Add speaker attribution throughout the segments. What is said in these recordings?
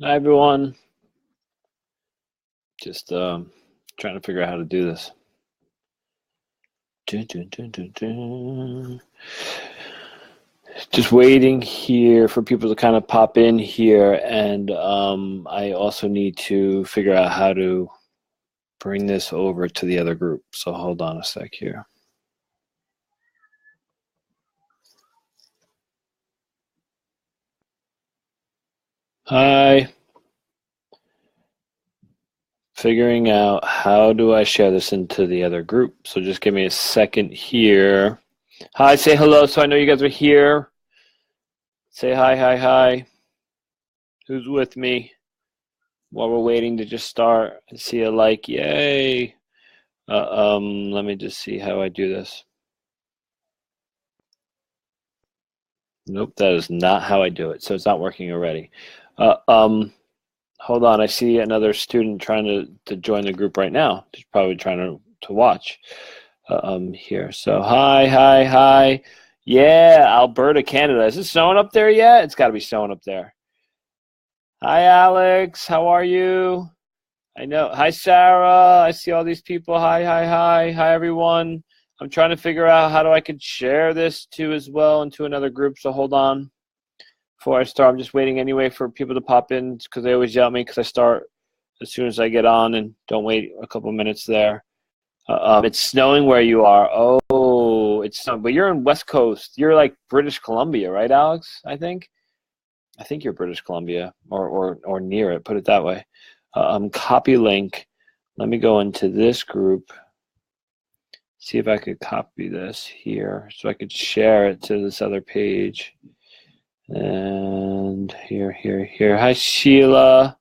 Speaker 1: Hi everyone. Just trying to figure out how to do this. Dun, dun, dun, dun, dun. Just waiting here for people to kind of pop in here, and I also need to figure out how to bring this over to the other group. So hold on a sec here. Hi. Figuring out how do I share this into the other group. So just give me a second here. Hi, say hello so I know you guys are here. Say hi, hi, hi. Who's with me? While we're waiting to just start, I see a like, yay. Let me just see how I do this. Nope, that is not how I do it, so it's not working already. Hold on, I see another student trying to join the group right now. He's probably trying to watch here. So hi, hi, hi. Yeah, Alberta, Canada. Is it snowing up there yet? It's got to be snowing up there. Hi, Alex. How are you? I know. Hi, Sarah. I see all these people. Hi, hi, hi. Hi, everyone. I'm trying to figure out how I could share this to as well into another group. So hold on before I start. I'm just waiting anyway for people to pop in because they always yell at me because I start as soon as I get on and don't wait a couple minutes there. It's snowing where you are. Oh, it's snowing. But you're in West Coast. You're like British Columbia, right, Alex? I think you're British Columbia or near it. Put it that way. Copy link. Let me go into this group. See if I could copy this here so I could share it to this other page. And here, here, here. Hi, Sheila.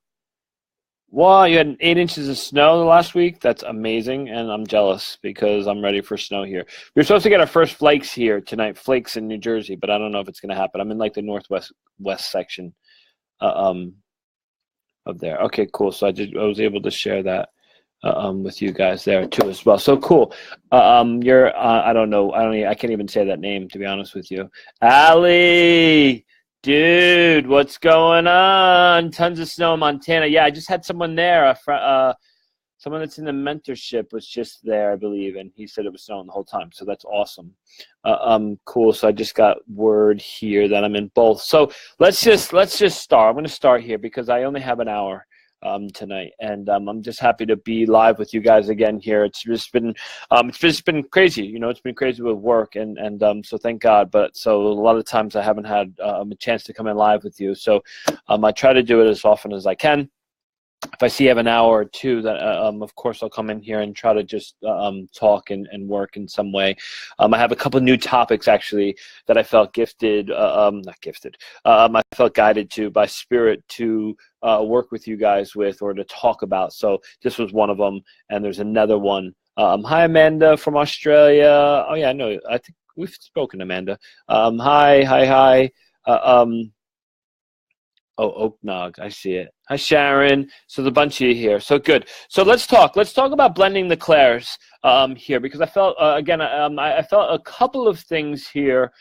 Speaker 1: Wow, you had 8 inches of snow last week. That's amazing, and I'm jealous because I'm ready for snow here. We were supposed to get our first flakes here tonight, flakes in New Jersey, but I don't know if it's going to happen. I'm in like the northwest west section of there. Okay, cool. So I was able to share that with you guys there too as well. So cool. You're I don't know. I can't even say that name to be honest with you. Ali, dude, what's going on? Tons of snow in Montana. Yeah, I just had someone there. Someone that's in the mentorship was just there, I believe, and he said it was snowing the whole time. So that's awesome. Cool. So I just got word here that I'm in both. So let's just start. I'm going to start here because I only have an hour tonight, and I'm just happy to be live with you guys again here. It's just been crazy. You know, it's been crazy with work, and so thank God. But so a lot of times I haven't had a chance to come in live with you. So I try to do it as often as I can. If I see I have an hour or two, that of course I'll come in here and try to just talk and work in some way. I have a couple of new topics actually that I felt gifted, not gifted. I felt guided to by spirit to work with you guys with or to talk about. So this was one of them, and there's another one. Hi Amanda from Australia. Oh yeah, I know. I think we've spoken, Amanda. Hi, hi, hi. Uh, um, Oh, Oaknog, I see it. Hi, Sharon. So there's a bunch of you here. So good. So let's talk. Let's talk about blending the Clairs here because I felt again. I felt a couple of things here.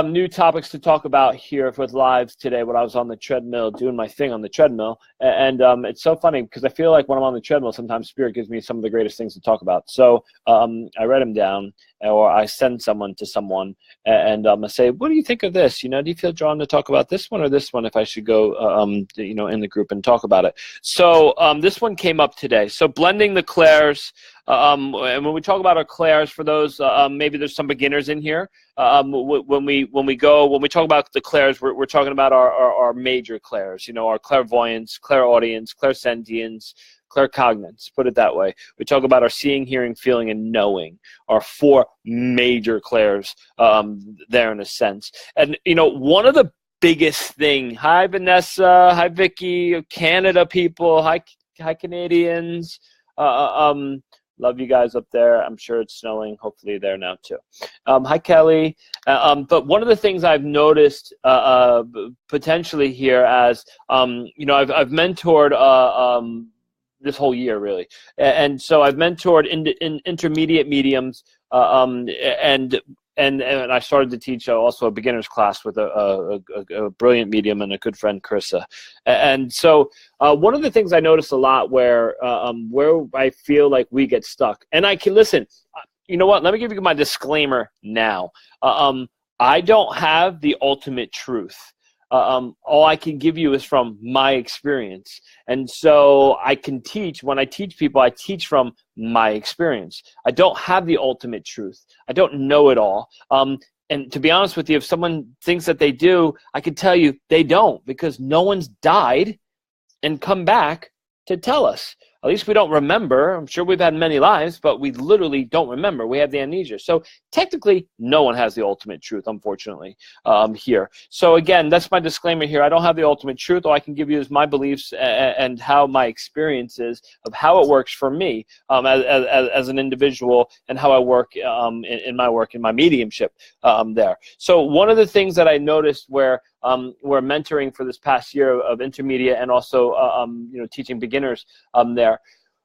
Speaker 1: New topics to talk about here with lives today when I was on the treadmill doing my thing on the treadmill. And it's so funny because I feel like when I'm on the treadmill, sometimes Spirit gives me some of the greatest things to talk about. So I write them down or I send someone to someone and I say, what do you think of this? You know, do you feel drawn to talk about this one or this one if I should go, you know, in the group and talk about it? So this one came up today. So blending the Clairs. And when we talk about our Clairs, for those, maybe there's some beginners in here. When we talk about the Clairs, we're talking about our major Clairs, you know, our clairvoyance, clairaudience, clairsentience, claircognance, put it that way. We talk about our seeing, hearing, feeling, and knowing, our 4 major Clairs there in a sense. And, you know, one of the biggest thing, hi Vanessa, hi Vicky, Canada people, hi Canadians, love you guys up there. I'm sure it's snowing. Hopefully there now too. Hi, Kelly. But one of the things I've noticed potentially here as, you know, I've mentored this whole year really. And so I've mentored in intermediate mediums and and I started to teach also a beginner's class with a brilliant medium and a good friend, Carissa. And so one of the things I noticed a lot where I feel like we get stuck, and I can listen, you know what, let me give you my disclaimer now. I don't have the ultimate truth. All I can give you is from my experience. And so I can teach, when I teach people, I teach from my experience. I don't have the ultimate truth. I don't know it all. And to be honest with you, if someone thinks that they do, I can tell you they don't, because no one's died and come back to tell us. At least we don't remember. I'm sure we've had many lives, but we literally don't remember. We have the amnesia. So technically, no one has the ultimate truth, unfortunately, here. So again, that's my disclaimer here. I don't have the ultimate truth. All I can give you is my beliefs and how my experience is of how it works for me as an individual, and how I work in my work, in my mediumship there. So one of the things that I noticed where we're mentoring for this past year of intermediate and also teaching beginners there,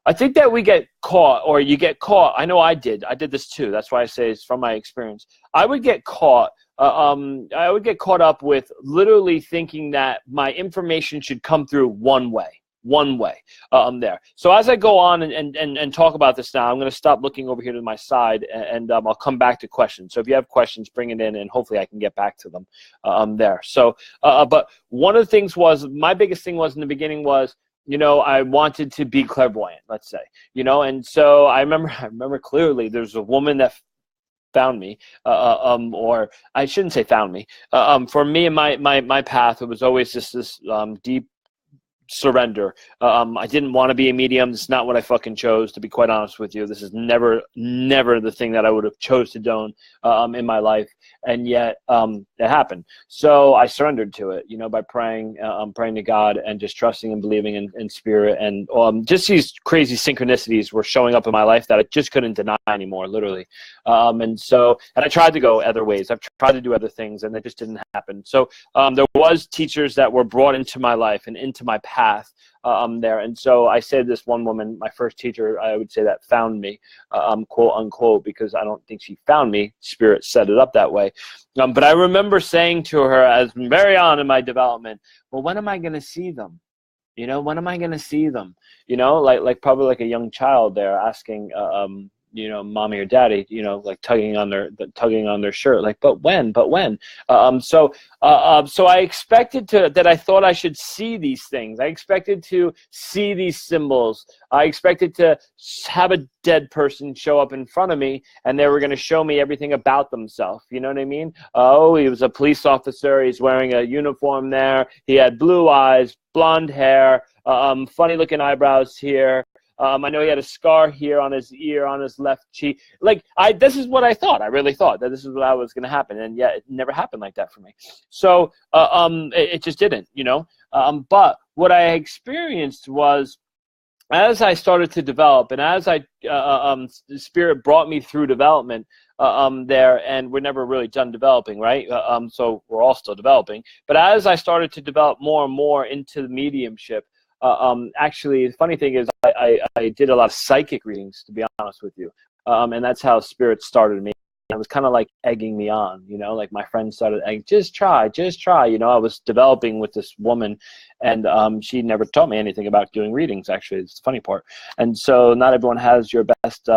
Speaker 1: I think that we get caught, or you get caught. I know I did this too. That's why I say it's from my experience. I would get caught up with literally thinking that my information should come through one way there. So as I go on and talk about this now, I'm going to stop looking over here to my side, and I'll come back to questions. So if you have questions, bring it in, and hopefully I can get back to them there. So, but one of the things was, my biggest thing was in the beginning was, I wanted to be clairvoyant, let's say, and so I remember clearly there's a woman that found me, or I shouldn't say found me. For me and my path, it was always just this deep surrender. I didn't want to be a medium. It's not what I fucking chose, to be quite honest with you. This is never the thing that I would have chose to do in my life, and yet it happened. So I surrendered to it, by praying to God and just trusting and believing in spirit, and just these crazy synchronicities were showing up in my life that I just couldn't deny anymore, literally. And I tried to go other ways. I've tried to do other things, and it just didn't happen. So there was teachers that were brought into my life and into my path there. And so I said this one woman, my first teacher, I would say, that found me, quote unquote, because I don't think she found me. Spirit set it up that way. But I remember saying to her, as very on in my development, well, when am I going to see them? When am I going to see them? Like probably like a young child there asking, mommy or daddy, like tugging on their shirt, like, but when? So I expected that I thought I should see these things. I expected to see these symbols. I expected to have a dead person show up in front of me, and they were going to show me everything about themselves. You know what I mean? Oh, he was a police officer. He's wearing a uniform there. He had blue eyes, blonde hair, funny looking eyebrows here. I know he had a scar here on his ear, on his left cheek. This is what I thought. I really thought that this is what was going to happen, and yet it never happened like that for me. So it just didn't, But what I experienced was, as I started to develop, and as the Spirit brought me through development there, and we're never really done developing, right? So we're all still developing. But as I started to develop more and more into the mediumship, actually, the funny thing is, I did a lot of psychic readings, to be honest with you, and that's how Spirit started me. It was kind of like egging me on, like my friends started egging, just try. I was developing with this woman, and she never taught me anything about doing readings. Actually, it's the funny part. And so not everyone has your best.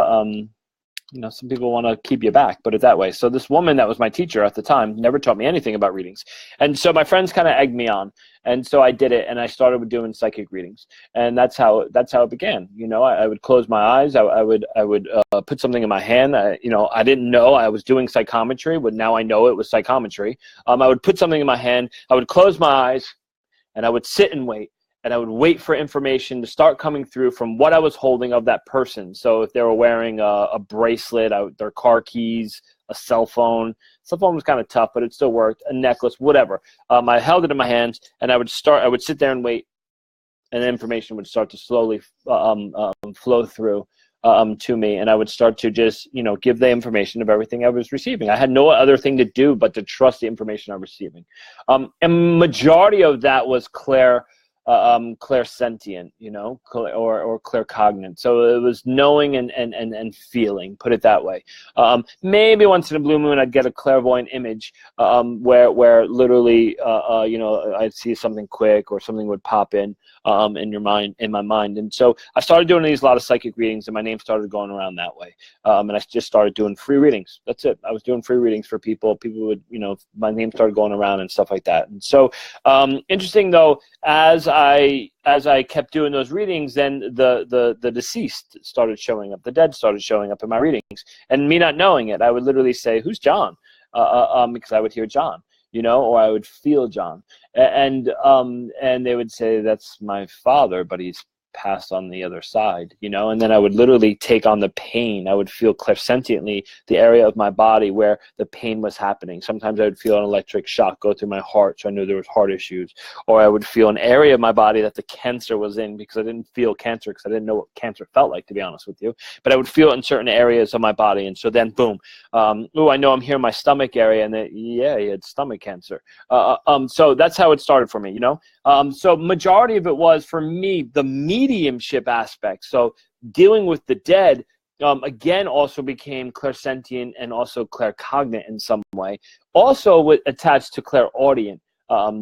Speaker 1: Some people want to keep you back, put it that way. So this woman that was my teacher at the time never taught me anything about readings. And so my friends kind of egged me on. And so I did it, and I started doing psychic readings. And that's how it began. I would close my eyes. I would put something in my hand. I didn't know I was doing psychometry, but now I know it was psychometry. I would put something in my hand. I would close my eyes, and I would sit and wait. And I would wait for information to start coming through from what I was holding of that person. So if they were wearing a bracelet, their car keys, a cell phone. Cell phone was kind of tough, but it still worked. A necklace, whatever. I held it in my hands, and I would sit there and wait, and the information would start to slowly flow through to me, and I would start to just give the information of everything I was receiving. I had no other thing to do but to trust the information I was receiving. And majority of that was Claire. clairsentient, you know, or claircognate. So it was knowing and feeling, put it that way. Maybe once in a blue moon I'd get a clairvoyant image where literally, you know, I'd see something quick or something would pop in my mind. And so I started doing a lot of psychic readings, and my name started going around that way. And I just started doing free readings. That's it. I was doing free readings for people. People would, you know, my name started going around and stuff like that. And so interesting though, as I kept doing those readings, then the deceased started showing up, the dead started showing up in my readings, and me not knowing it, I would literally say, "Who's John?" Because I would hear John, you know, or I would feel John, and they would say, "That's my father, but he's passed on the other side," you know. And then I would literally take on the pain. I would feel clairsentiently the area of my body where the pain was happening. Sometimes I would feel an electric shock go through my heart, so I knew there was heart issues. Or I would feel an area of my body that the cancer was in, because I didn't feel cancer, because I didn't know what cancer felt like, to be honest with you. But I would feel it in certain areas of my body. And so then, boom, I know I'm here in my stomach area, and then, yeah, he had stomach cancer. So that's how it started for me, you know. So majority of it was, for me, the mediumship aspect. So dealing with the dead, again, also became clairsentient and also claircognate in some way. Also attached to clairaudient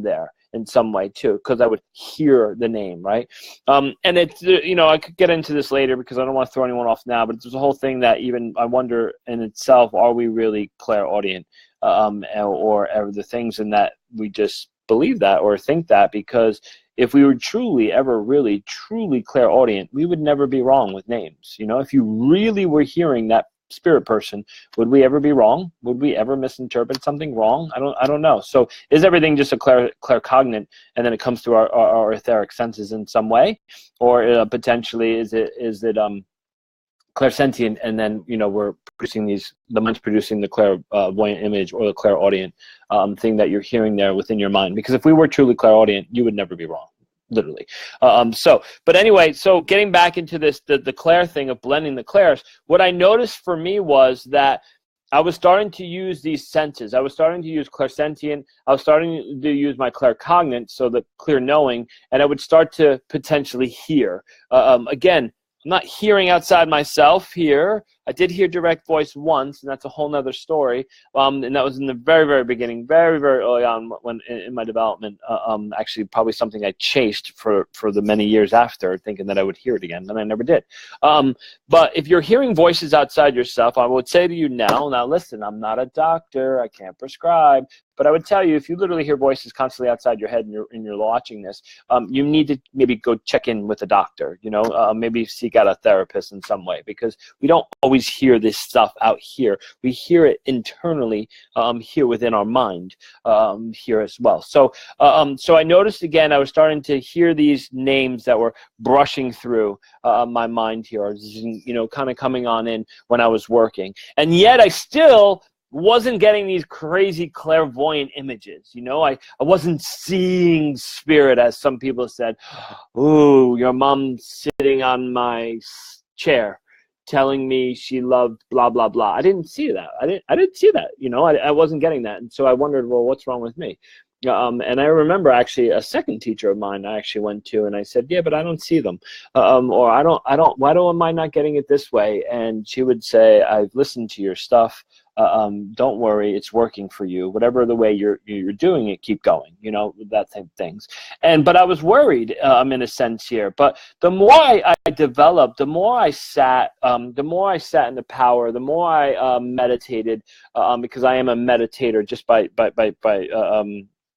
Speaker 1: there in some way too, because I would hear the name, right? And it's, you know, I could get into this later because I don't want to throw anyone off now, but it's a whole thing that even I wonder in itself, are we really clairaudient, or are the things in that we just believe that or think that? Because if we were truly ever really truly clairaudient, we would never be wrong with names. You know, if you really were hearing that spirit person, would we ever be wrong? Would we ever misinterpret something wrong? I don't know. So is everything just a claircognate, and then it comes through our etheric senses in some way, or potentially is it clairsentient, and then, you know, we're producing the mind's producing the clairvoyant image or the clairaudient thing that you're hearing there within your mind? Because if we were truly clairaudient, you would never be wrong, literally. But anyway, so getting back into this, the Clair thing of blending the Clairs, what I noticed for me was that I was starting to use these senses. I was starting to use clairsentient. I was starting to use my claircognate, so the clear knowing, and I would start to potentially hear. Again, I'm not hearing outside myself here. I did hear direct voice once, and that's a whole nother story. And that was in the very, very beginning, very, very early on when in my development. Actually, probably something I chased for the many years after, thinking that I would hear it again, and I never did. But if you're hearing voices outside yourself, I would say to you now listen, I'm not a doctor. I can't prescribe. But I would tell you, if you literally hear voices constantly outside your head and you're watching this, you need to maybe go check in with a doctor, you know, maybe seek out a therapist in some way, because we don't always hear this stuff out here. We hear it internally here within our mind here as well. So I noticed, again, I was starting to hear these names that were brushing through my mind here, or, you know, kind of coming on in when I was working. And yet I still wasn't getting these crazy clairvoyant images. You know, I wasn't seeing spirit, as some people said. Ooh, your mom's sitting on my chair telling me she loved blah blah blah. I didn't see that. I didn't see that. You know, I wasn't getting that. And so I wondered, well, what's wrong with me? And I remember actually a second teacher of mine I actually went to, and I said, yeah, but I don't see them. Or why am I not getting it this way? And she would say, I've listened to your stuff. Don't worry, it's working for you. Whatever the way you're doing it, keep going. You know, that type of things. But I was worried, in a sense here. But the more I developed, the more I sat in the power, the more I meditated, because I am a meditator just by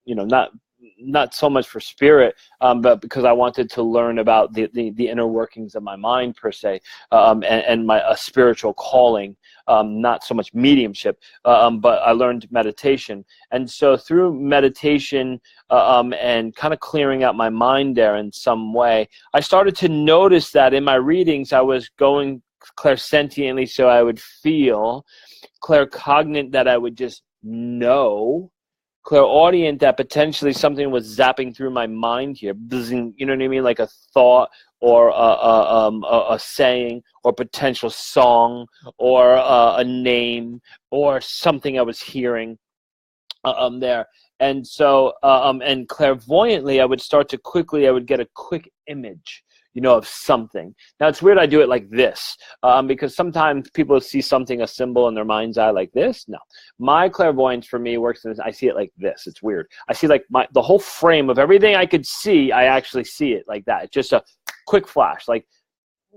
Speaker 1: you know, not so much for spirit, but because I wanted to learn about the inner workings of my mind per se, and my spiritual calling, not so much mediumship, but I learned meditation. And so through meditation and kind of clearing out my mind there in some way, I started to notice that in my readings I was going clairsentiently, so I would feel, claircognate, that I would just know, clairaudient, that potentially something was zapping through my mind here, buzzing, you know what I mean, like a thought or a saying or potential song or a name or something I was hearing there. And so, and clairvoyantly, I would get a quick image, of something. Now, it's weird I do it like this, because sometimes people see something, a symbol in their mind's eye like this. No. My clairvoyance for me works in this, I see it like this. It's weird. I see like the whole frame of everything I could see, I actually see it like that. It's just a quick flash, like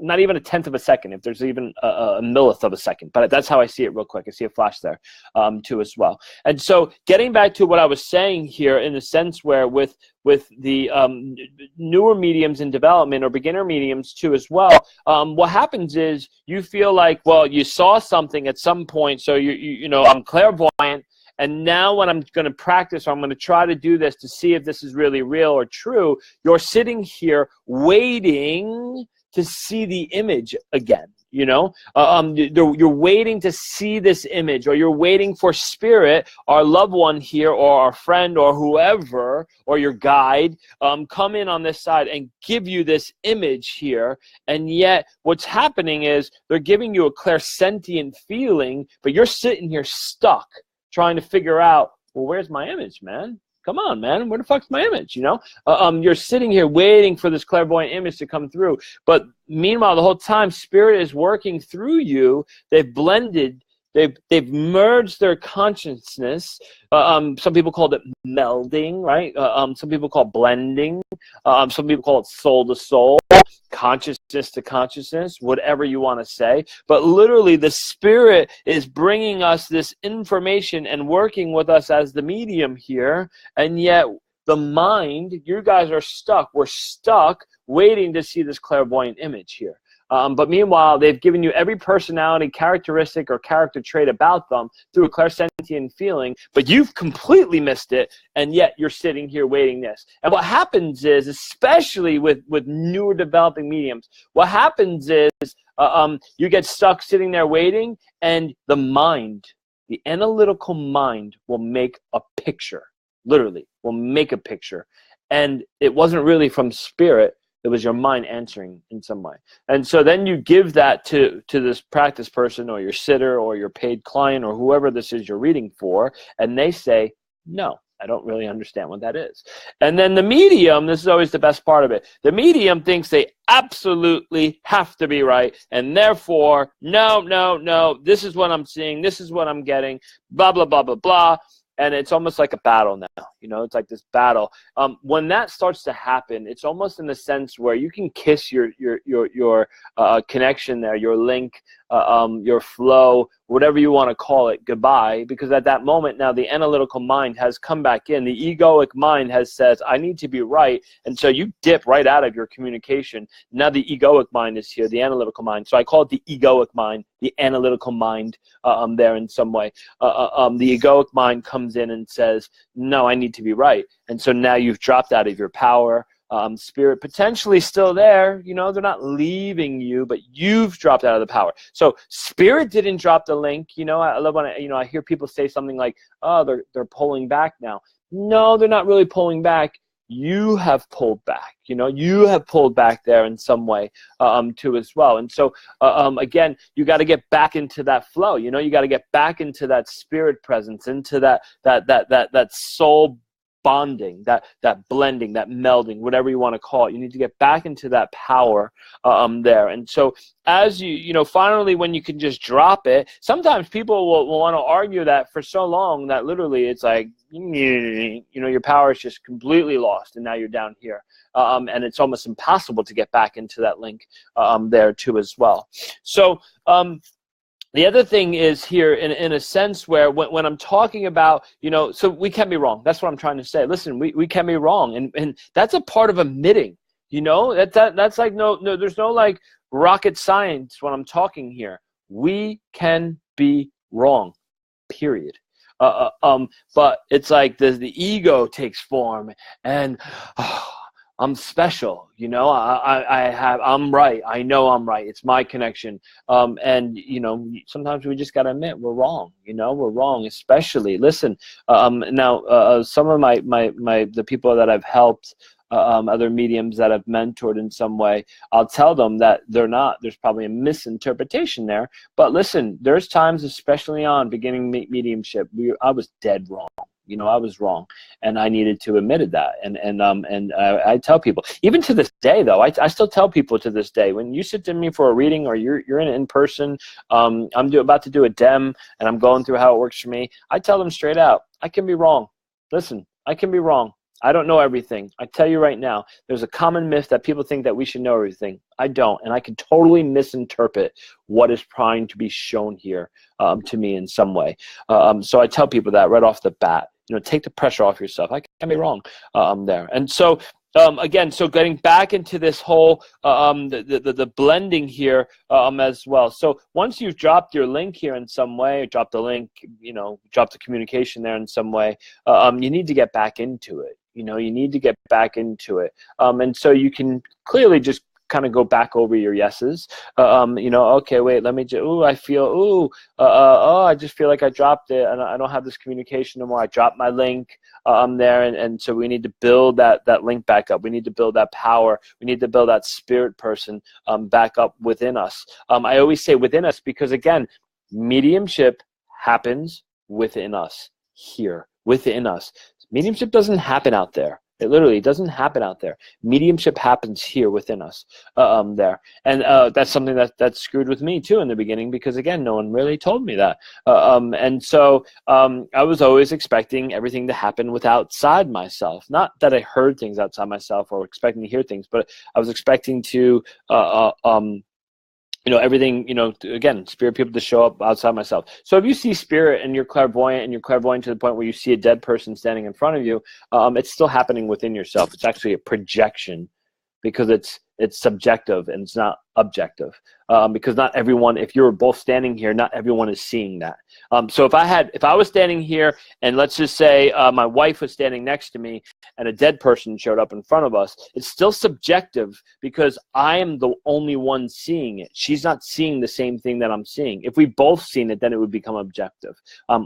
Speaker 1: not even a tenth of a second, if there's even a millionth of a second. But that's how I see it real quick. I see a flash there too as well. And so getting back to what I was saying here, in the sense where with the newer mediums in development, or beginner mediums too as well, what happens is you feel like, well, you saw something at some point, so I'm clairvoyant, and now when I'm going to practice, or I'm going to try to do this to see if this is really real or true, you're sitting here waiting to see the image again, you're waiting to see this image, or you're waiting for spirit, our loved one here, or our friend, or whoever, or your guide, come in on this side and give you this image here. And yet what's happening is they're giving you a clairsentient feeling, but you're sitting here stuck trying to figure out, well, where's my image, man? Come on, man. Where the fuck's my image, You're sitting here waiting for this clairvoyant image to come through. But meanwhile, the whole time, spirit is working through you. They've blended. They've merged their consciousness. Some people call it melding, right? Some people call it blending. Some people call it soul to soul, consciousness to consciousness, whatever you want to say. But literally, the spirit is bringing us this information and working with us as the medium here. And yet the mind, you guys are stuck. We're stuck waiting to see this clairvoyant image here. But meanwhile, they've given you every personality characteristic or character trait about them through a clairsentient feeling, but you've completely missed it, and yet you're sitting here waiting this. And what happens is, especially with newer developing mediums, what happens is you get stuck sitting there waiting, and the mind, the analytical mind, will make a picture, literally, will make a picture. And it wasn't really from spirit. It was your mind answering in some way. And so then you give that to this practice person, or your sitter, or your paid client, or whoever this is you're reading for, and they say, no, I don't really understand what that is. And then the medium, this is always the best part of it, the medium thinks they absolutely have to be right, and therefore, no, this is what I'm seeing, this is what I'm getting, blah, blah, blah, blah, blah. And it's almost like a battle now, it's like this battle. When that starts to happen, it's almost in the sense where you can kiss your connection there, your link, your flow, whatever you want to call it, goodbye, because at that moment now the analytical mind has come back in. The egoic mind says, I need to be right. And so you dip right out of your communication. Now the egoic mind is here, the analytical mind. So I call it the egoic mind, the analytical mind there in some way. The egoic mind comes in and says, no, I need to be right. And so now you've dropped out of your power. Spirit potentially still there, they're not leaving you, but you've dropped out of the power. So spirit didn't drop the link. I love when I hear people say something like, oh, they're pulling back now. No, they're not really pulling back. You have pulled back, you have pulled back there in some way too as well. And so again, you got to get back into that flow, you got to get back into that spirit presence, into that soul bonding, that blending, that melding, whatever you want to call it. You need to get back into that power there. And so as finally, when you can just drop it, sometimes people will want to argue that for so long that literally it's like, your power is just completely lost, and now you're down here. And it's almost impossible to get back into that link there too as well. So the other thing is here, in a sense, where when I'm talking about, so we can be wrong. That's what I'm trying to say. Listen, we can be wrong, and that's a part of admitting. That's like no. There's no like rocket science when I'm talking here. We can be wrong, period. But it's like the ego takes form, and I'm special, I'm right. I know I'm right. It's my connection. And sometimes we just got to admit we're wrong, we're wrong, especially, listen, now, some of the people that I've helped, other mediums that I've mentored in some way, I'll tell them that there's probably a misinterpretation there. But listen, there's times, especially on beginning mediumship, I was dead wrong. I was wrong, and I needed to admit that. And I tell people, even to this day, though, I still tell people to this day, when you sit to me for a reading, or you're in person, I'm about to do a dem, and I'm going through how it works for me. I tell them straight out, I can be wrong. Listen, I can be wrong. I don't know everything. I tell you right now, there's a common myth that people think that we should know everything. I don't, and I can totally misinterpret what is trying to be shown here to me in some way. So I tell people that right off the bat. Take the pressure off yourself. I can be wrong there. And so again, so getting back into this whole the blending here as well. So once you've dropped your link here in some way, drop the link, drop the communication there in some way, you need to get back into it. You need to get back into it. And so you can clearly just kind of go back over your yeses. Okay, wait, let me just, I feel, I just feel like I dropped it, and I don't have this communication no more. I dropped my link there, and so we need to build that link back up. We need to build that power. We need to build that spirit person back up within us. I always say within us because, again, mediumship happens within us, here, within us. Mediumship doesn't happen out there. It literally doesn't happen out there. Mediumship happens here within us there. And that's something that screwed with me too in the beginning because, again, no one really told me that. And so I was always expecting everything to happen with outside myself. Not that I heard things outside myself or expecting to hear things, but I was expecting to everything, again, spirit people to show up outside myself. So if you see spirit and you're clairvoyant to the point where you see a dead person standing in front of you, it's still happening within yourself. It's actually a projection because it's subjective and it's not objective. Because not everyone, if you're both standing here, not everyone is seeing that. So if I was standing here and let's just say my wife was standing next to me and a dead person showed up in front of us, it's still subjective because I am the only one seeing it. She's not seeing the same thing that I'm seeing. If we both seen it, then it would become objective,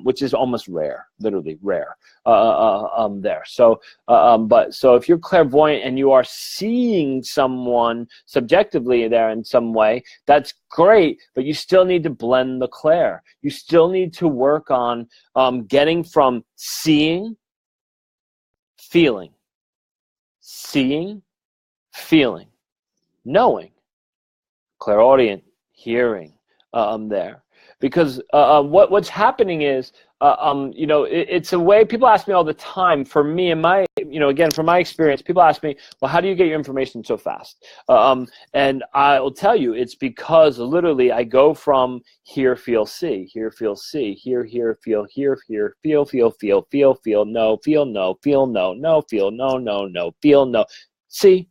Speaker 1: which is almost rare, literally rare there. So, so if you're clairvoyant and you are seeing someone subjectively there in some way, that's great, but you still need to blend the Clair. You still need to work on getting from seeing, feeling, knowing, clairaudient, hearing there. Because what's happening is, it's a way, people ask me all the time, for me and my, again, from my experience, people ask me, well, how do you get your information so fast? And I'll tell you, it's because literally I go from hear, feel, see, hear, feel, see, hear, feel, no, feel, no. See,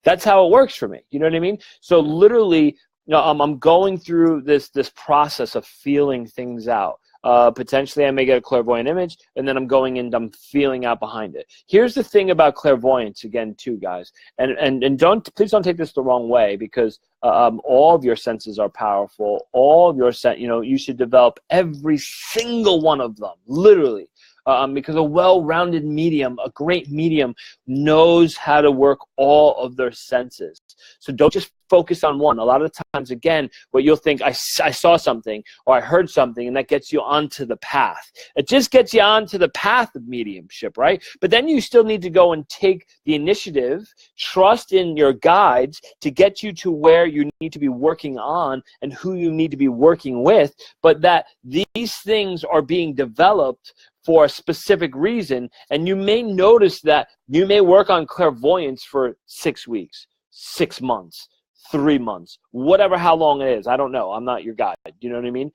Speaker 1: that's how it works for me. You know what I mean? So literally, I'm going through this process of feeling things out. Potentially I may get a clairvoyant image, and then I'm going and I'm feeling out behind it. Here's the thing about clairvoyance, again, too, guys, and please don't take this the wrong way, because all of your senses are powerful. All of your you should develop every single one of them, literally. Because a well-rounded medium, a great medium, knows how to work all of their senses. So don't just focus on one. A lot of times, again, what you'll think, I saw something or I heard something, and that gets you onto the path. It just gets you onto the path of mediumship, right? But then you still need to go and take the initiative, trust in your guides to get you to where you need to be working on and who you need to be working with, but that these things are being developed for a specific reason. And you may notice that you may work on clairvoyance for 6 weeks, 6 months, 3 months, whatever, how long it is. I don't know. I'm not your guide. You know what I mean?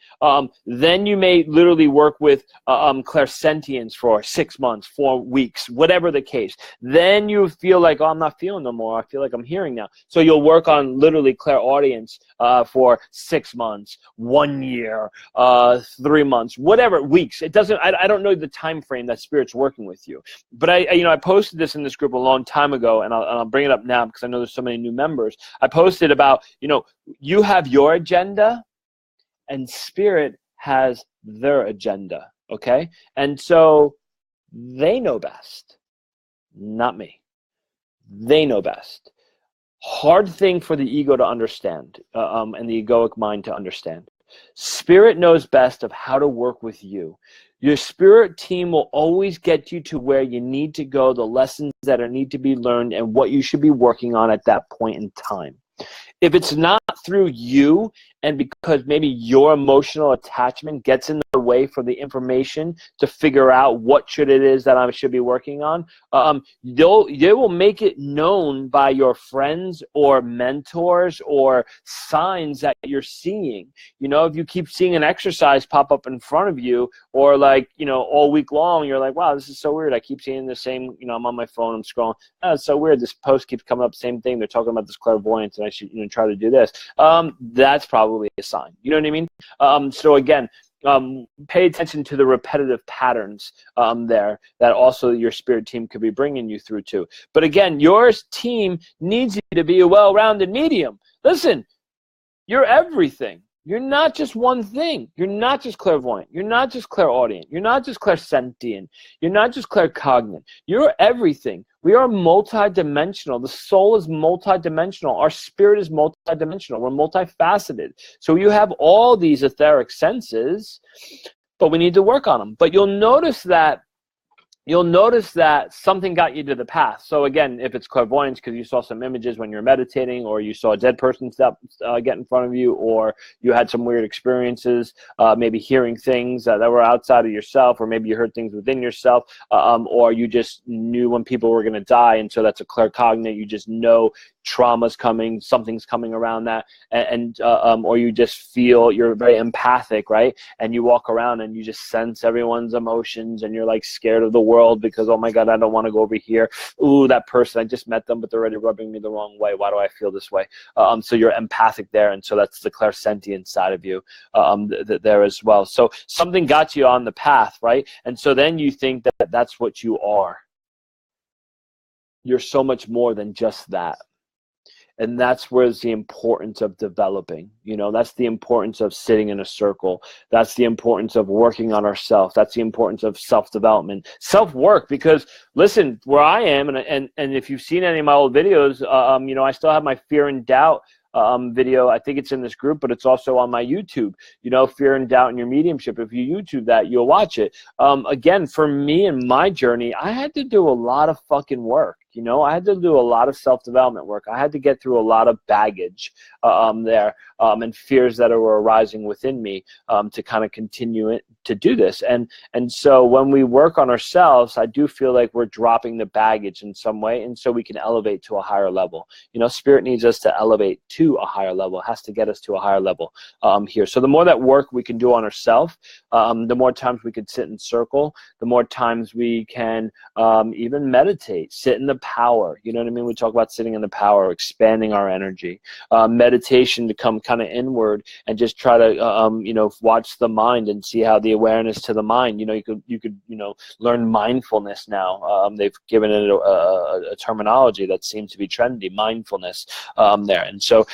Speaker 1: Then you may literally work with Clairsentience for 6 months, 4 weeks, whatever the case. Then you feel like, oh, I'm not feeling no more. I feel like I'm hearing now. So you'll work on literally clairaudience for 6 months, 1 year, 3 months, whatever, weeks. It doesn't. I don't know the time frame that Spirit's working with you. But I posted this in this group a long time ago, and I'll bring it up now because I know there's so many new members. I posted about, you have your agenda and Spirit has their agenda, okay? And so they know best, not me. They know best. Hard thing for the ego to understand, and the egoic mind to understand. Spirit knows best of how to work with you. Your spirit team will always get you to where you need to go, the lessons that need to be learned, and what you should be working on at that point in time. If it's not through you, and because maybe your emotional attachment gets in the way for the information to figure out what it is that I should be working on, they will make it known by your friends or mentors or signs that you're seeing. You know, if you keep seeing an exercise pop up in front of you, or like, you know, all week long, you're like, wow, this is so weird. I keep seeing the same, you know, I'm on my phone, I'm scrolling. Oh, it's so weird. This post keeps coming up, same thing. They're talking about this clairvoyance, and I should, you know, try to do this. That's probably a sign. You know what I mean? So again, pay attention to the repetitive patterns there that also your spirit team could be bringing you through to. But again, your team needs you to be a well-rounded medium. Listen, you're everything. You're not just one thing. You're not just clairvoyant. You're not just clairaudient. You're not just clairsentient. You're not just claircognate. You're everything. We are multidimensional. The soul is multidimensional. Our spirit is multidimensional. We're multifaceted. So you have all these etheric senses, but we need to work on them. But you'll notice that something got you to the path. So again, if it's clairvoyance because you saw some images when you're meditating, or you saw a dead person get in front of you, or you had some weird experiences, maybe hearing things that were outside of yourself, or maybe you heard things within yourself, or you just knew when people were going to die, and so that's a claircognate. You just know trauma's coming, something's coming around that, or you just feel, you're very empathic, right? And you walk around and you just sense everyone's emotions, and you're like scared of the world because, oh my God, I don't want to go over here. Ooh, that person, I just met them, but they're already rubbing me the wrong way. Why do I feel this way? So you're empathic there, and so that's the clairsentient side of you there as well. So something got you on the path, right? And so then you think that that's what you are. You're so much more than just that. And that's where's the importance of developing. You know, that's the importance of sitting in a circle. That's the importance of working on ourselves. That's the importance of self-development, self-work. Because listen, where I am, and if you've seen any of my old videos, you know, I still have my fear and doubt video. I think it's in this group, but it's also on my YouTube. You know, fear and doubt in your mediumship. If you YouTube that, you'll watch it. Again, for me and my journey, I had to do a lot of fucking work. You know, I had to do a lot of self-development work. I had to get through a lot of baggage there and fears that were arising within me to kind of continue to do this. And so when we work on ourselves, I do feel like we're dropping the baggage in some way, and so we can elevate to a higher level. You know, spirit needs us to elevate to a higher level. It has to get us to a higher level here. So the more that work we can do on ourselves, the more times we can sit in circle, the more times we can even meditate, sit in the power. You know what I mean? We talk about sitting in the power, expanding our energy, meditation to come kind of inward and just try to you know, watch the mind and see how the awareness to the mind. You know, you could you know, learn mindfulness now. They've given it a terminology that seems to be trendy, mindfulness there. And so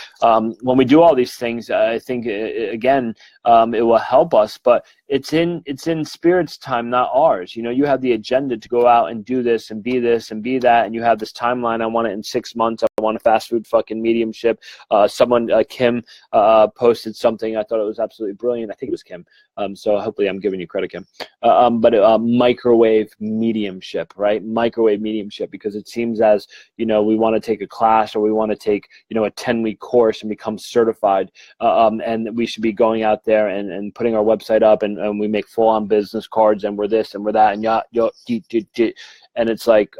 Speaker 1: when we do all these things, I think again it will help us, but it's in spirit's time, not ours. You know, you have the agenda to go out and do this and be that, and you have this timeline. I want it in 6 months. I want a fast food fucking mediumship. Someone, Kim, posted something. I thought it was absolutely brilliant. I think it was Kim. So hopefully I'm giving you credit, Kim. But microwave mediumship, right? Microwave mediumship, because it seems as, you know, we want to take a class, or we want to take, you know, a 10-week course and become certified, and we should be going out there and putting our website up, and we make full-on business cards, and we're this and we're that, and and it's like,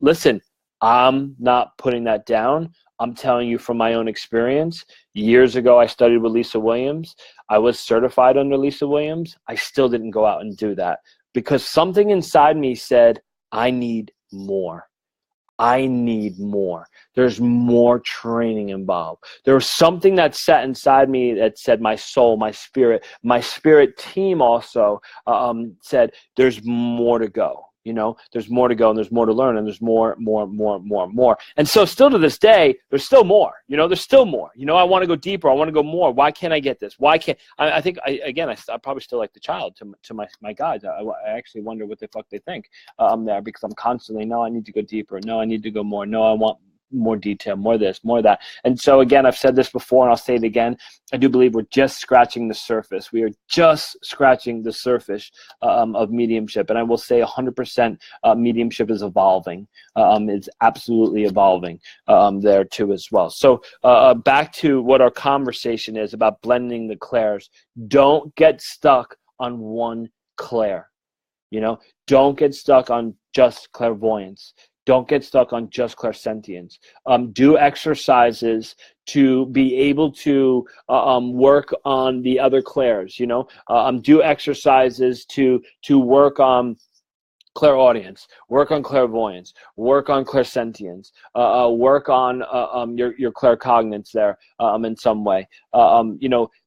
Speaker 1: listen, I'm not putting that down. I'm telling you from my own experience. Years ago, I studied with Lisa Williams. I was certified under Lisa Williams. I still didn't go out and do that because something inside me said, I need more. I need more. There's more training involved. There was something that sat inside me that said, my soul, my spirit team also said, there's more to go. You know, there's more to go, and there's more to learn, and there's more. And so still to this day, there's still more. You know, there's still more. You know, I want to go deeper. I want to go more. Why can't I get this? Why can't I think I probably still like the child to my guys. I actually wonder what the fuck they think there, because I'm constantly, no, I need to go deeper. No, I need to go more. No, I want more detail, more this, more that. And so again, I've said this before and I'll say it again. I do believe we're just scratching the surface. We are just scratching the surface of mediumship. And I will say 100% mediumship is evolving. It's absolutely evolving there too as well. So back to what our conversation is about blending the clairs. Don't get stuck on one Clair. Don't get stuck on just clairvoyance. Don't get stuck on just clairsentience. Do exercises to be able to work on the other clairs. Do exercises to work on clairaudience, work on clairvoyance, work on clairsentience, work on your claircognance there in some way.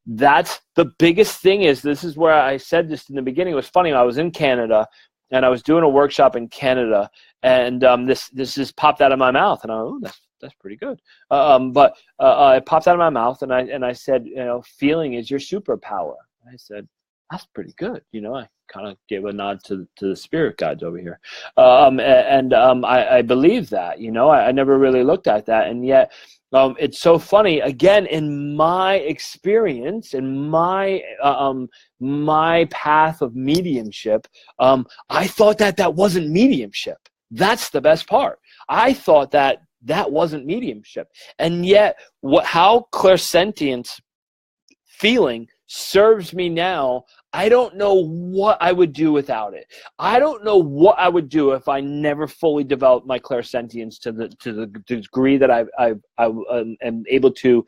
Speaker 1: That's the biggest thing. This is where I said this in the beginning. It was funny. I was in Canada and I was doing a workshop in Canada, and this just popped out of my mouth, and I went, oh, that's pretty good. But it popped out of my mouth, and I said, feeling is your superpower. And I said, that's pretty good. I kind of gave a nod to the spirit guides over here. I believe that, I never really looked at that. And yet it's so funny, again, in my experience, in my path of mediumship, I thought that wasn't mediumship. That's the best part. I thought that wasn't mediumship. And yet how clairsentience feeling serves me now, I don't know what I would do without it. I don't know what I would do if I never fully developed my clairsentience to the degree that I am able to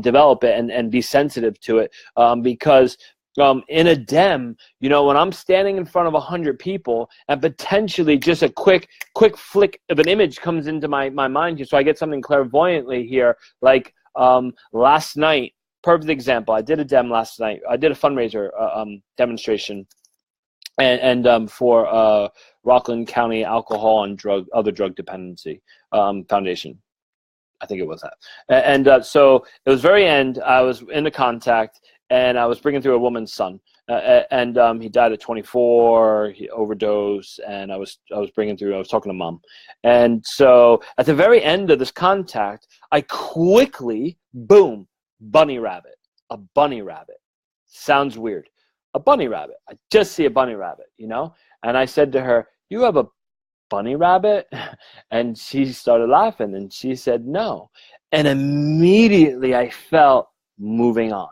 Speaker 1: develop it and be sensitive to it. Because in a dem, when I'm standing in front of 100 people and potentially just a quick flick of an image comes into my mind here, so I get something clairvoyantly here, like last night. Perfect example. I did a dem last night. I did a fundraiser demonstration, and for Rockland County Alcohol and Other Drug Dependency Foundation. I think it was that. And so it was very end. I was in the contact, and I was bringing through a woman's son, and he died at 24. He overdosed, and I was bringing through. I was talking to mom, and so at the very end of this contact, I quickly, boom. Bunny rabbit. A bunny rabbit. Sounds weird. A bunny rabbit. I just see a bunny rabbit, And I said to her, you have a bunny rabbit? And she started laughing, and she said, no. And immediately I felt moving on,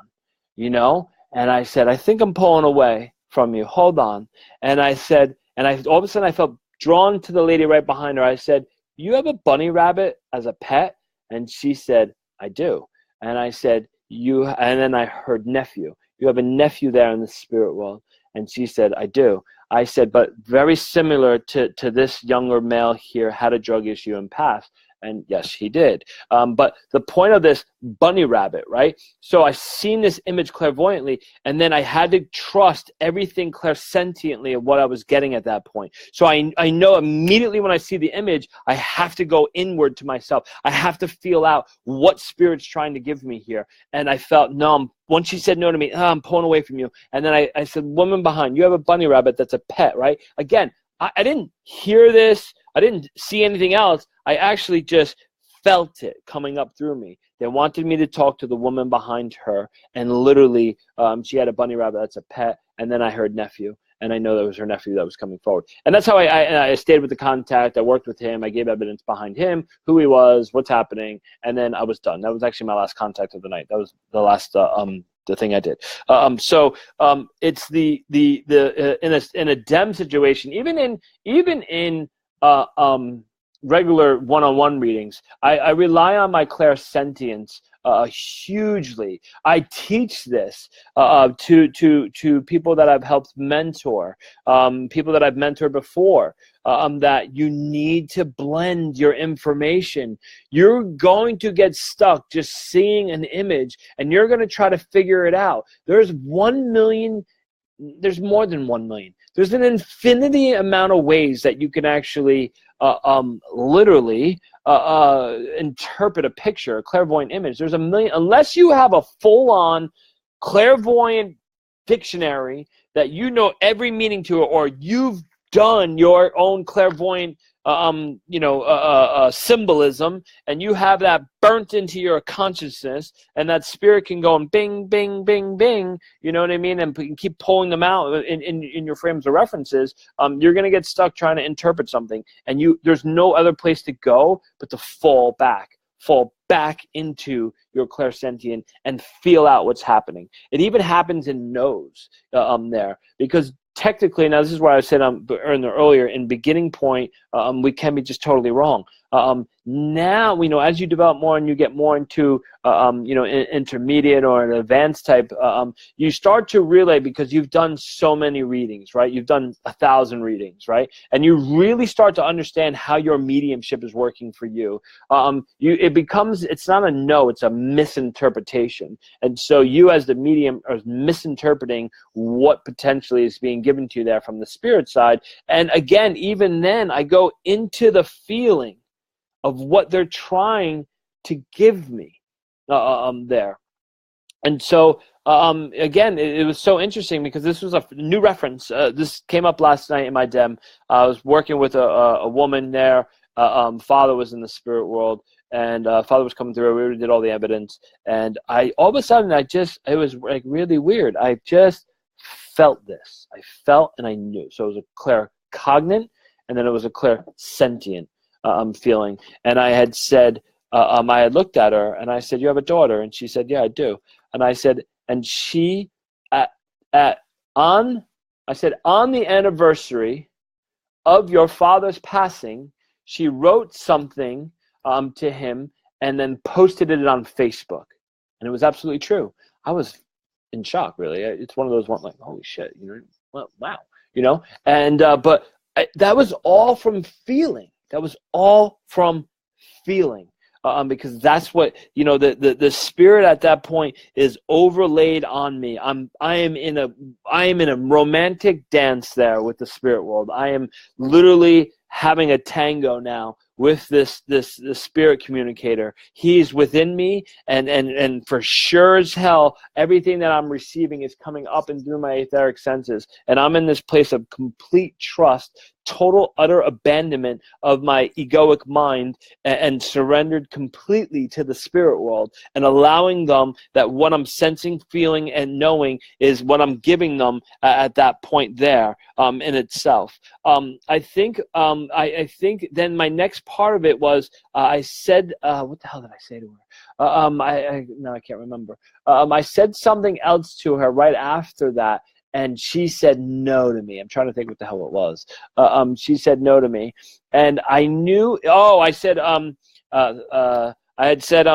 Speaker 1: And I said, I think I'm pulling away from you. Hold on. And I said, all of a sudden I felt drawn to the lady right behind her. I said, you have a bunny rabbit as a pet? And she said, I do. And I said, and then I heard nephew. You have a nephew there in the spirit world. And she said, I do. I said, but very similar to this younger male here, had a drug issue and passed. And yes, he did. But the point of this bunny rabbit, right? So I seen this image clairvoyantly, and then I had to trust everything clairsentiently of what I was getting at that point. So I know immediately when I see the image, I have to go inward to myself. I have to feel out what spirit's trying to give me here. And I felt, no, once she said no to me, I'm pulling away from you. And then I said, woman behind, you have a bunny rabbit that's a pet, right? Again, I didn't hear this. I didn't see anything else. I actually just felt it coming up through me. They wanted me to talk to the woman behind her, and literally she had a bunny rabbit that's a pet, and then I heard nephew, and I know that was her nephew that was coming forward. And that's how I stayed with the contact. I worked with him. I gave evidence behind him, who he was, what's happening, and then I was done. That was actually my last contact of the night. That was the last the thing I did. So it's in a dem situation, even in regular one-on-one readings, I rely on my clairsentience hugely. I teach this to people that I've helped mentor, people that I've mentored before, that you need to blend your information. You're going to get stuck just seeing an image, and you're going to try to figure it out. There's 1 million. There's more than 1 million. There's an infinity amount of ways that you can actually literally interpret a picture, a clairvoyant image. There's a million, unless you have a full-on clairvoyant dictionary that you know every meaning to it, or you've done your own clairvoyant symbolism, and you have that burnt into your consciousness, and that spirit can go and bing, bing, bing, bing, you know what I mean, and keep pulling them out in your frames of references, you're going to get stuck trying to interpret something, and there's no other place to go but to fall back into your clairsentient and feel out what's happening. It even happens in no's there, because technically, now this is where I said earlier, in beginning point, we can be just totally wrong. Now, as you develop more and you get more into, intermediate or an advanced type, you start to realize, because you've done so many readings, right? You've done 1,000 readings, right? And you really start to understand how your mediumship is working for you. It's not a no, it's a misinterpretation. And so you as the medium are misinterpreting what potentially is being given to you there from the spirit side. And again, even then, I go into the feeling of what they're trying to give me there. And so, again, it was so interesting, because this was a new reference. This came up last night in my dem. I was working with a woman there. Father was in the spirit world, and Father was coming through. We already did all the evidence. And all of a sudden, it was like really weird. I just felt this. I felt and I knew. So it was a claircognate, and then it was a clairsentient feeling. And I had said, I had looked at her and I said, "You have a daughter?" And she said, "Yeah, I do." And I said, and she, on the anniversary of your father's passing, she wrote something to him and then posted it on Facebook. And it was absolutely true. I was in shock, really. It's one of those ones like, holy shit, well, wow, and, but that was all from feeling. That was all from feeling. Because that's what, the spirit at that point is overlaid on me. I am in a romantic dance there with the spirit world. I am literally having a tango now with this spirit communicator. He's within me, and for sure as hell, everything that I'm receiving is coming up and through my etheric senses. And I'm in this place of complete trust, total utter abandonment of my egoic mind, and surrendered completely to the spirit world, and allowing them that what I'm sensing, feeling, and knowing is what I'm giving them at that point there in itself. I think then my next part of it was I said, what the hell did I say to her? No, I can't remember. I said something else to her right after that, and she said no to me. I'm trying to think what the hell it was. She said no to me, and I knew. Oh, I said I had said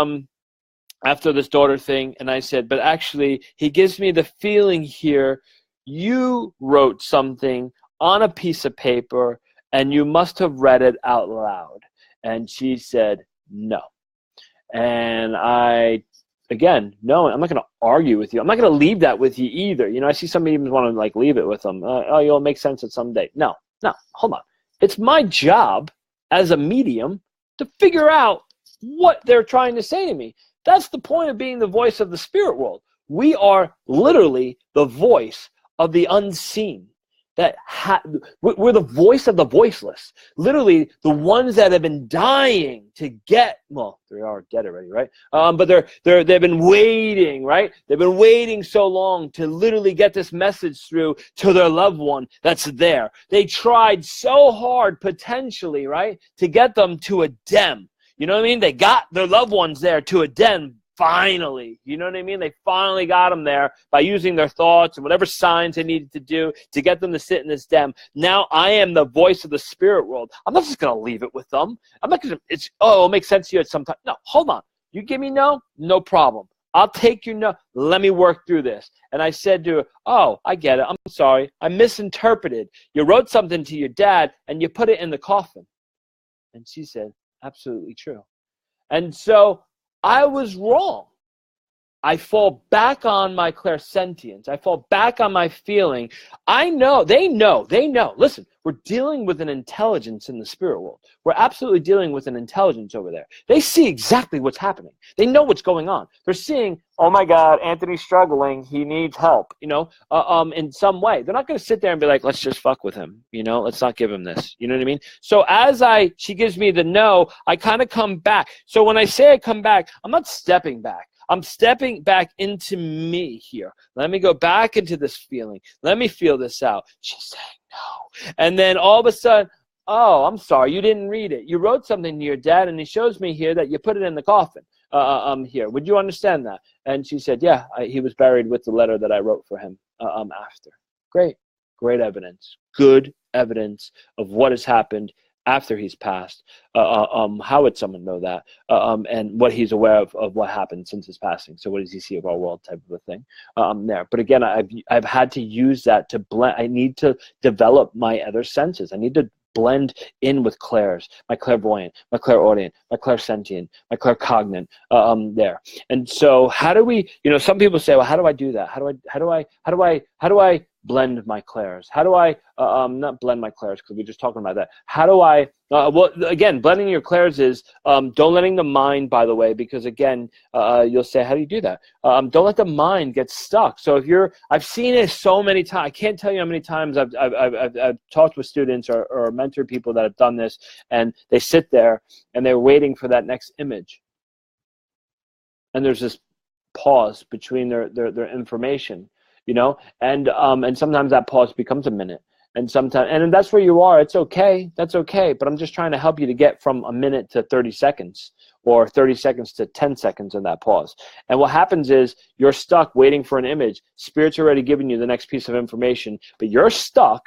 Speaker 1: after this daughter thing, and I said, but actually, he gives me the feeling here you wrote something on a piece of paper, and you must have read it out loud. And she said no. And again, no, I'm not going to argue with you. I'm not going to leave that with you either. I see some mediums want to leave it with them. You'll make sense at some day. No, hold on. It's my job as a medium to figure out what they're trying to say to me. That's the point of being the voice of the spirit world. We are literally the voice of the unseen. We're the voice of the voiceless. Literally, the ones that have been dying to get, well, they are dead already, right? But they've been waiting, right? They've been waiting so long to literally get this message through to their loved one that's there. They tried so hard, potentially, right, to get them to a dem. You know what I mean? They got their loved ones there to a dem. Finally, you know what I mean? They finally got them there by using their thoughts and whatever signs they needed to do to get them to sit in this dem. Now I am the voice of the spirit world. I'm not just going to leave it with them. I'm not going to, it'll make sense to you at some time. No, hold on. You give me no problem. I'll take your no. Let me work through this. And I said to her, oh, I get it. I'm sorry. I misinterpreted. You wrote something to your dad and you put it in the coffin. And she said, absolutely true. And so I was wrong. I fall back on my clairsentience. I fall back on my feeling. I know, they know. Listen, we're dealing with an intelligence in the spirit world. We're absolutely dealing with an intelligence over there. They see exactly what's happening. They know what's going on. They're seeing, oh my God, Anthony's struggling. He needs help, in some way. They're not going to sit there and be like, let's just fuck with him. Let's not give him this. You know what I mean? So she gives me the no, I kind of come back. So when I say I come back, I'm not stepping back. I'm stepping back into me here. Let me go back into this feeling. Let me feel this out. She's saying no. And then all of a sudden, oh, I'm sorry, you didn't read it. You wrote something to your dad, and he shows me here that you put it in the coffin here. Would you understand that? And she said, yeah, he was buried with the letter that I wrote for him after. Great evidence. Good evidence of what has happened after he's passed. How would someone know that? And what he's aware of what happened since his passing. So what does he see of our world, type of a thing there. But again, I've had to use that to blend. I need to develop my other senses. I need to blend in with Clairs, my clairvoyant, my clairaudient, my clairsentient, my claircognate there. And so how do we, some people say, well, how do I do that? How do I blend my Clairs? How do I not blend my Clairs, because we're just talking about that. How do I well, again, blending your Clairs is don't letting the mind, by the way, because again, you'll say, how do you do that? Don't let the mind get stuck. So if I've seen it so many times. I can't tell you how many times I've talked with students or mentored people that have done this, and they sit there and they're waiting for that next image, and there's this pause between their information, and sometimes that pause becomes a minute. And that's where you are. It's okay. That's okay. But I'm just trying to help you to get from a minute to 30 seconds or 30 seconds to 10 seconds in that pause. And what happens is you're stuck waiting for an image. Spirit's already given you the next piece of information, but you're stuck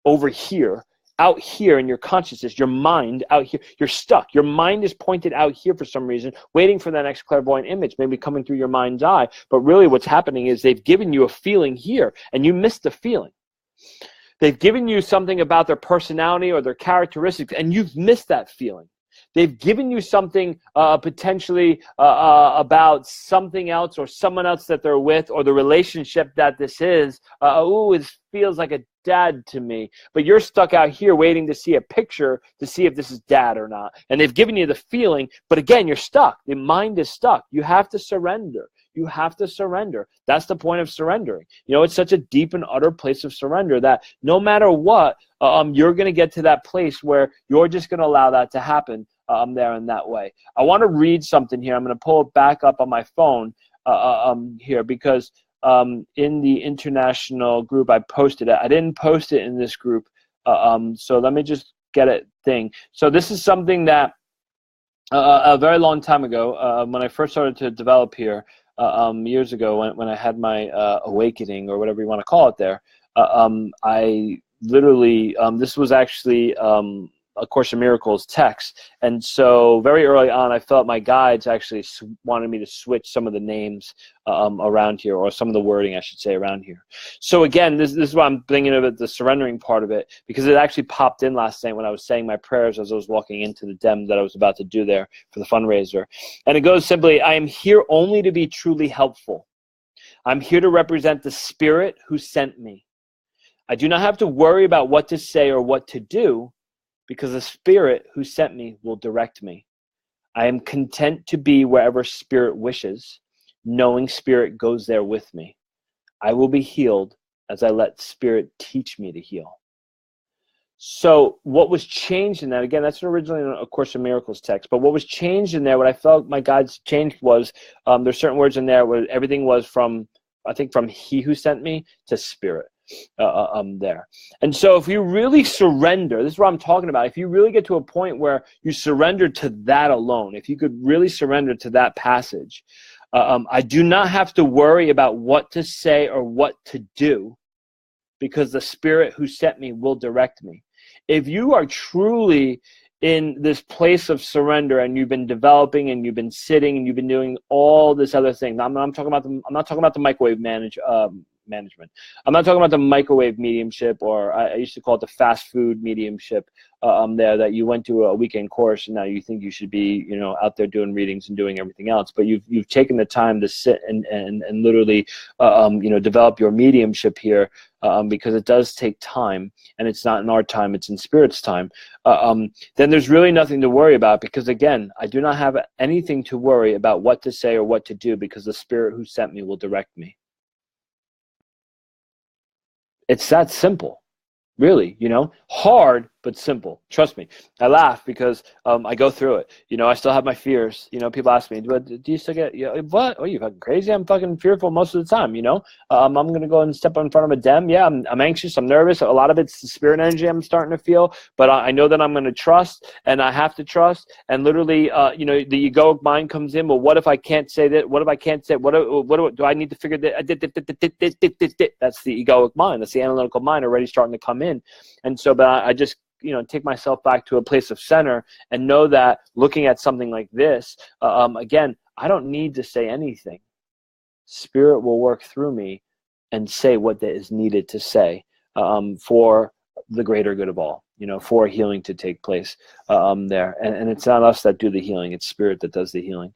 Speaker 1: over here, out here in your consciousness, your mind out here. You're stuck. Your mind is pointed out here for some reason, waiting for that next clairvoyant image, maybe coming through your mind's eye. But really what's happening is they've given you a feeling here, and you missed the feeling. They've given you something about their personality or their characteristics, and you've missed that feeling. They've given you something potentially about something else or someone else that they're with, or the relationship that this is. It feels like a dad to me. But you're stuck out here waiting to see a picture to see if this is dad or not. And they've given you the feeling, but again, you're stuck. The mind is stuck. You have to surrender. You have to surrender. That's the point of surrendering. It's such a deep and utter place of surrender that no matter what, you're going to get to that place where you're just going to allow that to happen there in that way. I want to read something here. I'm going to pull it back up on my phone here because in the international group I posted it. I didn't post it in this group. So let me just get it thing. So this is something that a very long time ago, when I first started to develop here, years ago when I had my awakening, or whatever you want to call it there, I literally, this was actually A Course in Miracles text. And so very early on, I felt my guides actually wanted me to switch some of the names around here, or some of the wording, I should say, around here. So again, this is why I'm thinking of it, the surrendering part of it, because it actually popped in last night when I was saying my prayers as I was walking into the dem that I was about to do there for the fundraiser. And it goes simply, I am here only to be truly helpful. I'm here to represent the Spirit who sent me. I do not have to worry about what to say or what to do, because the Spirit who sent me will direct me. I am content to be wherever Spirit wishes, knowing Spirit goes there with me. I will be healed as I let Spirit teach me to heal. So what was changed in that, again, that's originally A Course in Miracles text, but what was changed in there, what I felt my guides changed was, there's certain words in there where everything was from, I think, from He who sent me to Spirit. There. And so if you really surrender, this is what I'm talking about, if you really get to a point where you surrender to that alone, if you could really surrender to that passage, I do not have to worry about what to say or what to do, because the Spirit who sent me will direct me. If you are truly in this place of surrender, and you've been developing, and you've been sitting, and you've been doing all this other thing, I'm not talking about the microwave management. I'm not talking about the microwave mediumship, or I used to call it the fast food mediumship there, that you went to a weekend course and now you think you should be, you know, out there doing readings and doing everything else. But you've taken the time to sit and literally, you know, develop your mediumship here, because it does take time, and it's not in our time, it's in Spirit's time. Then there's really nothing to worry about, because again, I do not have anything to worry about what to say or what to do, because the Spirit who sent me will direct me. It's that simple, really, you know, hard, but simple. Trust me. I laugh because I go through it. You know, I still have my fears. You know, people ask me, do you still get, you know, what? Are you fucking crazy? I'm fucking fearful most of the time, you know. I'm going to go and step in front of a dem. Yeah, I'm anxious. I'm nervous. A lot of it's the spirit energy I'm starting to feel. But I know that I'm going to trust, and I have to trust. And literally, you know, the egoic mind comes in. Well, what if I can't say that? What if I can't say, what do I need to figure that? That's the egoic mind. That's the analytical mind already starting to come in. And so, but I just, you know, take myself back to a place of center and know that looking at something like this, again, I don't need to say anything. Spirit will work through me and say what is needed to say, for the greater good of all, you know, for healing to take place there. And it's not us that do the healing, it's Spirit that does the healing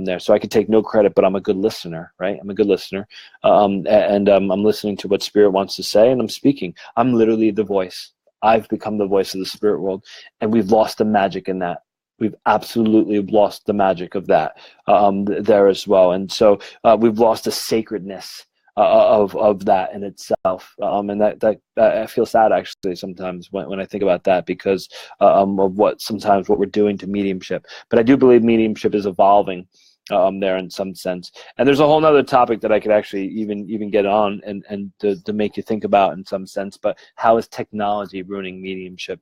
Speaker 1: there. So I can take no credit, but I'm a good listener, right? I'm a good listener. I'm listening to what Spirit wants to say, and I'm speaking. I'm literally the voice. I've become the voice of the spirit world, and we've lost the magic in that. We've absolutely lost the magic of that there as well. And so we've lost the sacredness of that in itself. And that I feel sad actually sometimes when I think about that, because of what we're doing to mediumship. But I do believe mediumship is evolving there in some sense. And there's a whole nother topic that I could actually even get on and to make you think about in some sense. But how is technology ruining mediumship?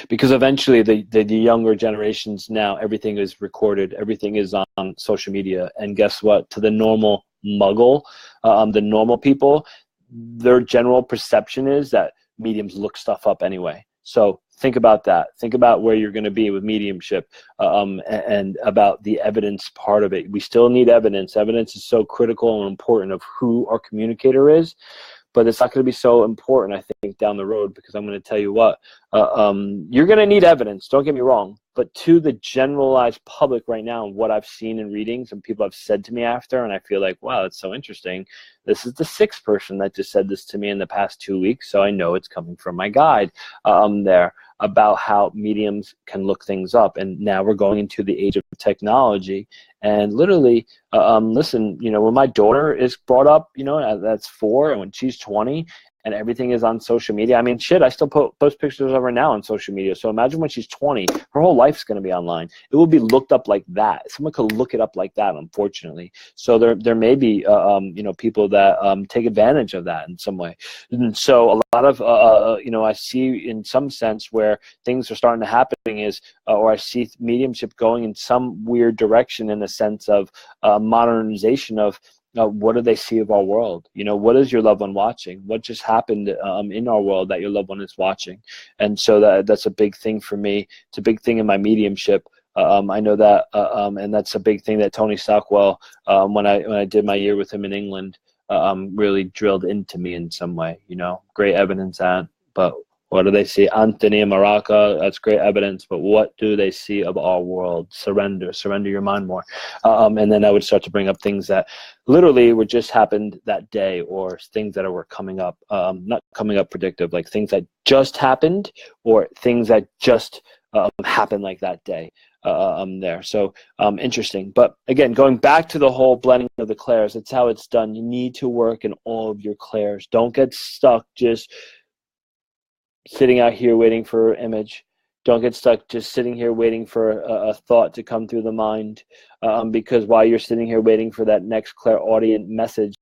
Speaker 1: Because eventually the younger generations now, everything is recorded, everything is on social media. And guess what? To the normal muggle, the normal people, their general perception is that mediums look stuff up anyway. So think about that. Think about where you're going to be with mediumship, and about the evidence part of it. We still need evidence. Evidence is so critical and important of who our communicator is. But it's not going to be so important, I think, down the road, because I'm going to tell you what, you're going to need evidence, don't get me wrong. But to the generalized public right now, what I've seen in readings and people have said to me after, and I feel like, wow, that's so interesting. This is the sixth person that just said this to me in the past 2 weeks, so I know it's coming from my guide there, about how mediums can look things up. And now we're going into the age of technology. And literally, listen, you know, when my daughter is brought up, you know, that's 4, and when she's 20, and everything is on social media. I mean, shit, I still post pictures of her now on social media. So imagine when she's 20, her whole life's going to be online. It will be looked up like that. Someone could look it up like that, unfortunately. So there may be, you know, people that take advantage of that in some way. And so a lot of, you know, I see in some sense where things are starting to happen is, or I see mediumship going in some weird direction in the sense of modernization of, what do they see of our world? You know, what is your loved one watching? What just happened in our world that your loved one is watching? And so that's a big thing for me. It's a big thing in my mediumship. I know that, and that's a big thing that Tony Stockwell, when I did my year with him in England, really drilled into me in some way. You know, great evidence at, but what do they see? Anthony and Maraca, that's great evidence, but what do they see of our world? Surrender your mind more. And then I would start to bring up things that literally were just happened that day, or things that were coming up, not coming up predictive, like things that just happened, or things that just happened like that day there. So interesting. But again, going back to the whole blending of the clairs, it's how it's done. You need to work in all of your clairs. Don't get stuck just sitting out here waiting for an image. Don't get stuck just sitting here waiting for a thought to come through the mind, because while you're sitting here waiting for that next clairaudient message,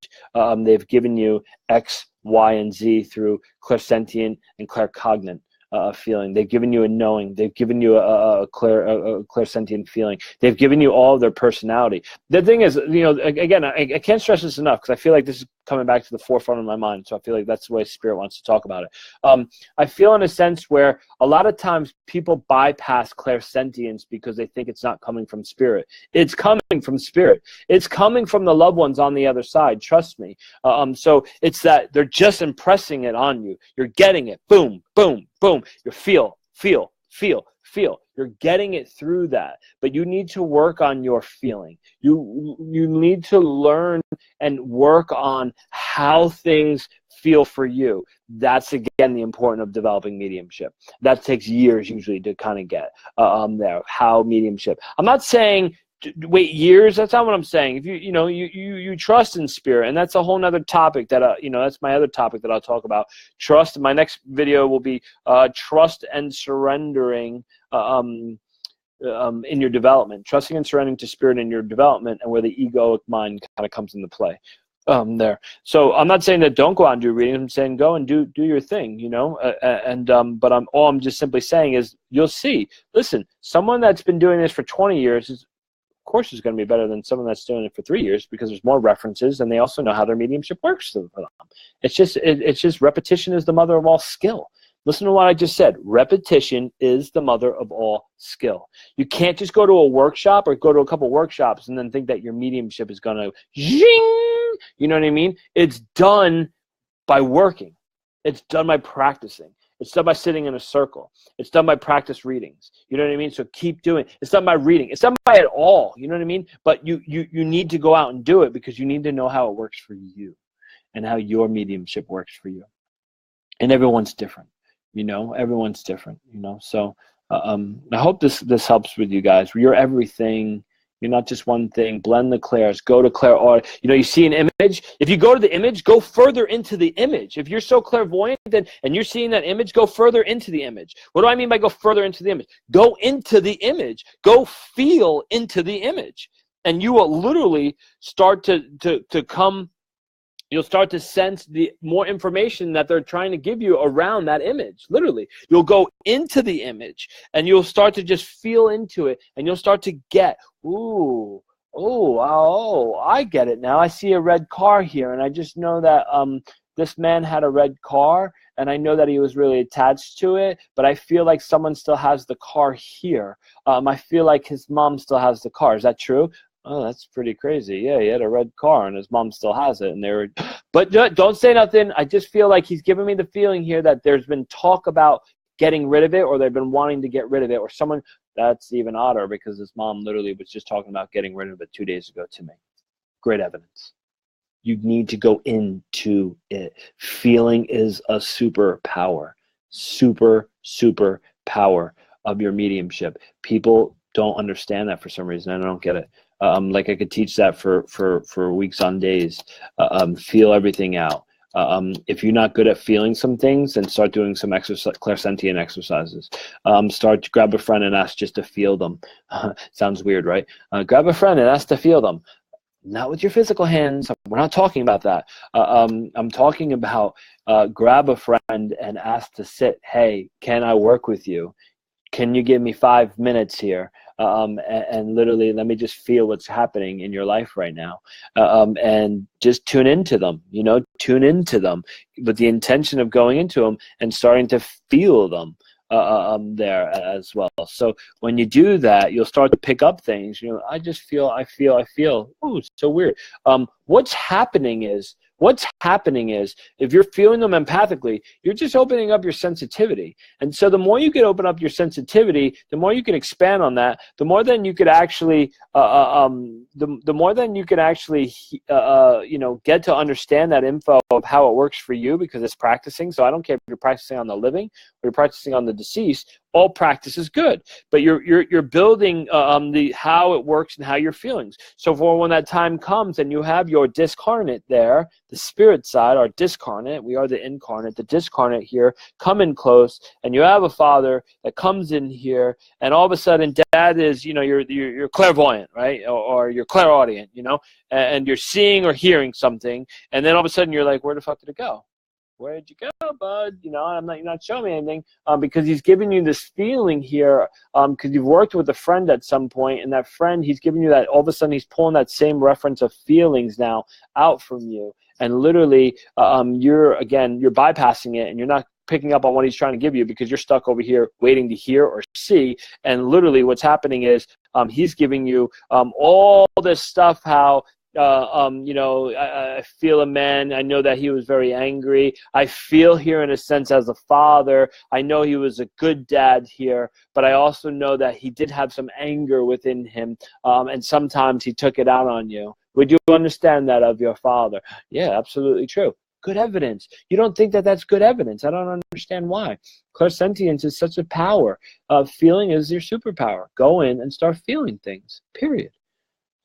Speaker 1: they've given you X, Y, and Z through clairsentient and claircognate feeling. They've given you a knowing. They've given you a clairsentient feeling. They've given you all of their personality. The thing is, you know, again, I can't stress this enough, because I feel like this is coming back to the forefront of my mind. So I feel like that's the way Spirit wants to talk about it. I feel in a sense where a lot of times people bypass clairsentience because they think it's not coming from Spirit. It's coming from Spirit. It's coming from the loved ones on the other side. Trust me. So it's that they're just impressing it on you. You're getting it. Boom, boom, boom. You feel. You're getting it through that, but you need to work on your feeling. You need to learn and work on how things feel for you. That's, again, the importance of developing mediumship. That takes years usually to kind of get there. How mediumship. I'm not saying wait years. That's not what I'm saying. If you trust in Spirit, and that's a whole nother topic that that's my other topic that I'll talk about. Trust. My next video will be trust and surrendering in your development, trusting and surrendering to Spirit in your development, and where the egoic mind kind of comes into play there. So I'm not saying that don't go out and do readings. I'm saying go and do your thing, but all I'm just simply saying is you'll see. Listen, someone that's been doing this for 20 years is, of course, is going to be better than someone that's doing it for 3 years, because there's more references and they also know how their mediumship works for them. It's just repetition is the mother of all skill. Listen to what I just said. Repetition is the mother of all skill. You can't just go to a workshop or go to a couple workshops and then think that your mediumship is going to zing. You know what I mean? It's done by working. It's done by practicing. It's done by sitting in a circle. It's done by practice readings. You know what I mean? So keep doing it. It's done by reading. It's done by it all. You know what I mean? But you need to go out and do it, because you need to know how it works for you and how your mediumship works for you. And everyone's different. Everyone's different. So I hope this helps with you guys. You're everything. You're not just one thing. Blend the Clairs. Go to Clair. Or you see an image. If you go to the image, go further into the image. If you're so clairvoyant and you're seeing that image, go further into the image. What do I mean by go further into the image? Go into the image. Go feel into the image, and you will literally start to come. You'll start to sense the more information that they're trying to give you around that image. Literally, you'll go into the image and you'll start to just feel into it, and you'll start to get, I get it now. I see a red car here, and I just know that this man had a red car, and I know that he was really attached to it, but I feel like someone still has the car here. I feel like his mom still has the car. Is that true? Oh, that's pretty crazy. Yeah, he had a red car and his mom still has it. But don't say nothing. I just feel like he's giving me the feeling here that there's been talk about getting rid of it, or they've been wanting to get rid of it, or someone. That's even odder, because his mom literally was just talking about getting rid of it 2 days ago to me. Great evidence. You need to go into it. Feeling is a superpower. Super power of your mediumship. People don't understand that for some reason. I don't get it. Like I could teach that for weeks on days. Feel everything out. If you're not good at feeling some things, then start doing some clairsentient exercises. Start to grab a friend and ask just to feel them. Sounds weird, right? Grab a friend and ask to feel them. Not with your physical hands. We're not talking about that. I'm talking about grab a friend and ask to sit. Hey, can I work with you? Can you give me 5 minutes here? And literally, let me just feel what's happening in your life right now, and just tune into them. Tune into them with the intention of going into them and starting to feel them there as well. So when you do that, you'll start to pick up things. I just feel. I feel. Oh, so weird. What's happening is, if you're feeling them empathically, you're just opening up your sensitivity. And so the more you can open up your sensitivity, the more you can expand on that, the more then you could actually, the more then you can actually, get to understand that info of how it works for you, because it's practicing. So I don't care if you're practicing on the living or you're practicing on the deceased. All practice is good, but you're building the how it works and how your feelings. So for when that time comes and you have your discarnate there, the spirit side, our discarnate, we are the incarnate, the discarnate here, come in close, and you have a father that comes in here, and all of a sudden dad is, you're clairvoyant, right? Or you're clairaudient, and you're seeing or hearing something, and then all of a sudden you're like, where the fuck did it go? where'd you go, bud? You know, you're not showing me anything, because he's giving you this feeling here, because you've worked with a friend at some point, and that friend, he's giving you that, all of a sudden he's pulling that same reference of feelings now out from you. And literally, you're bypassing it, and you're not picking up on what he's trying to give you because you're stuck over here waiting to hear or see. And literally what's happening is he's giving you all this stuff, how you know, I feel a man. I know that he was very angry. I feel here in a sense as a father. I know he was a good dad here, but I also know that he did have some anger within him, and sometimes he took it out on you. Would you understand that of your father? Yeah, absolutely true. Good evidence. You don't think that that's good evidence. I don't understand why. Clairsentience is such a power. Feeling is your superpower. Go in and start feeling things, period.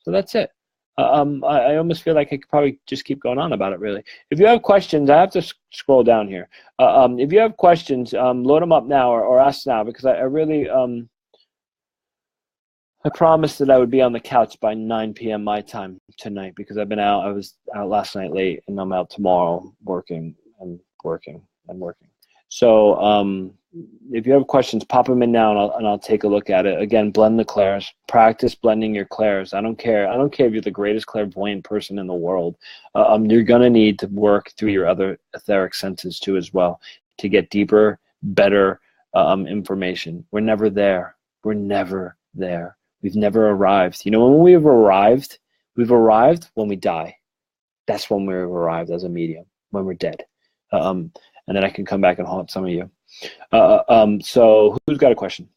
Speaker 1: So that's it. I almost feel like I could probably just keep going on about it, really. If you have questions, I have to scroll down here. If you have questions, load them up now or ask now, because I really, I promised that I would be on the couch by 9 p.m. my time tonight, because I've been out. I was out last night late, and I'm out tomorrow working and working and working. So if you have questions, pop them in now, and I'll take a look at it. Again, blend the clairs. Practice blending your clairs. I don't care. I don't care if you're the greatest clairvoyant person in the world. You're going to need to work through your other etheric senses too as well to get deeper, better information. We're never there. We're never there. We've never arrived. You know, when we've arrived when we die. That's when we've arrived as a medium, when we're dead. And then I can come back and haunt some of you. So who's got a question?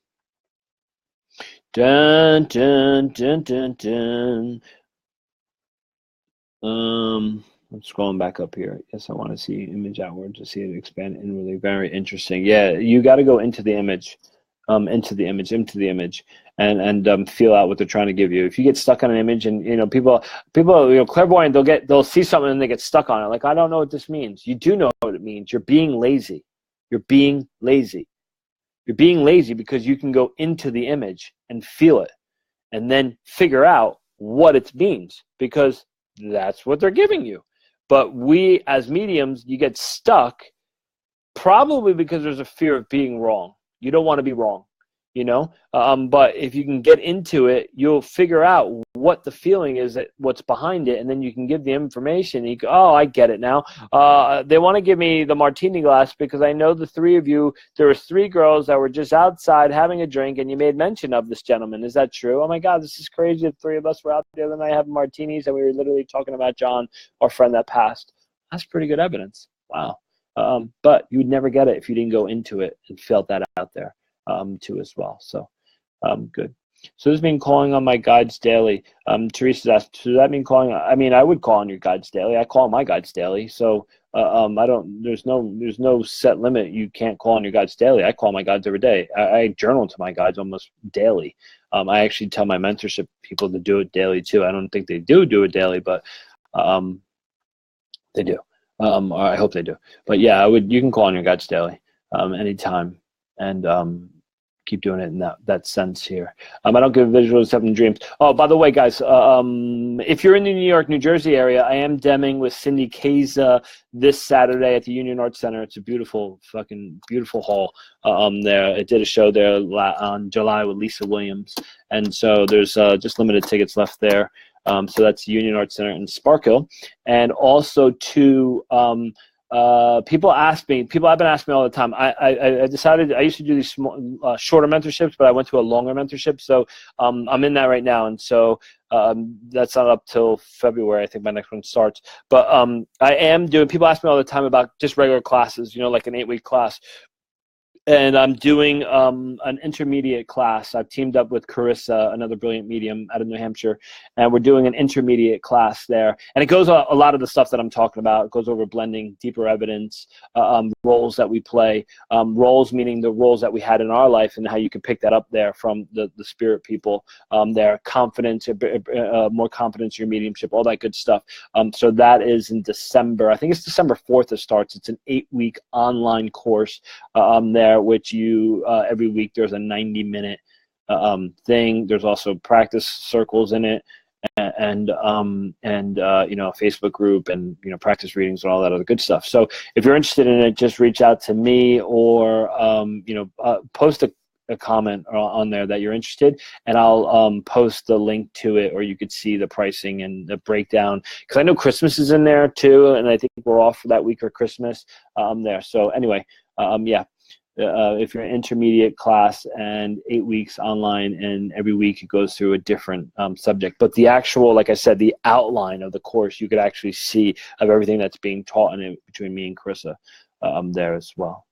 Speaker 1: Dun, dun, dun, dun, dun. I'm scrolling back up here. Yes, I want to see image outward to see it expand inwardly. Very interesting. Yeah, you got to go into the image. Into the image, and feel out what they're trying to give you. If you get stuck on an image, and you know, people, you know, clairvoyant, they'll see something and they get stuck on it. Like, I don't know what this means. You do know what it means. You're being lazy. You're being lazy. You're being lazy because you can go into the image and feel it, and then figure out what it means, because that's what they're giving you. But we, as mediums, you get stuck, probably because there's a fear of being wrong. You don't want to be wrong, you know? But if you can get into it, you'll figure out what the feeling is, what's behind it, and then you can give the information. You go, oh, I get it now. They want to give me the martini glass because I know the three of you, there was 3 girls that were just outside having a drink, and you made mention of this gentleman. Is that true? Oh, my God, this is crazy. The 3 of us were out the other night having martinis, and we were literally talking about John, our friend that passed. That's pretty good evidence. Wow. But you would never get it if you didn't go into it and felt that out there too as well. So good. So this means calling on my guides daily. Teresa's asked, does that mean calling? I mean, I would call on your guides daily. I call on my guides daily. So I don't. There's no set limit. You can't call on your guides daily. I call my guides every day. I journal to my guides almost daily. I actually tell my mentorship people to do it daily too. I don't think they do it daily, but they do. Or I hope they do. But yeah, you can call on your guides daily anytime, and keep doing it in that sense here. I don't give visuals except in dreams. Oh, by the way, guys, if you're in the New York, New Jersey area, I am demming with Cindy Kayza this Saturday at the Union Arts Center. It's a beautiful, fucking beautiful hall there. I did a show there on July with Lisa Williams, and so there's just limited tickets left there. So that's Union Arts Center in Sparkhill. And also to people have been asking me all the time. I decided, I used to do these small, shorter mentorships, but I went to a longer mentorship. So I'm in that right now. And so that's not up till February. I think my next one starts. But I am doing, people ask me all the time about just regular classes, you know, like an 8-week class. And I'm doing an intermediate class. I've teamed up with Carissa, another brilliant medium out of New Hampshire, and we're doing an intermediate class there. And it goes a lot of the stuff that I'm talking about. It goes over blending, deeper evidence, roles that we play, roles meaning the roles that we had in our life and how you can pick that up there from the spirit people, their confidence, more confidence in your mediumship, all that good stuff. So that is in December. I think it's December 4th it starts. It's an 8-week online course there, which you every week there's a 90-minute thing. There's also practice circles in it, you know, Facebook group, and, you know, practice readings and all that other good stuff. So if you're interested in it, just reach out to me, or you know, post a comment on there that you're interested, and I'll post the link to it, or you could see the pricing and the breakdown, because I know Christmas is in there too, and I think we're off for that week for Christmas there. So anyway, yeah. If you're an intermediate class and 8 weeks online, and every week it goes through a different subject, but the actual, like I said, the outline of the course, you could actually see of everything that's being taught in it between me and Carissa there as well.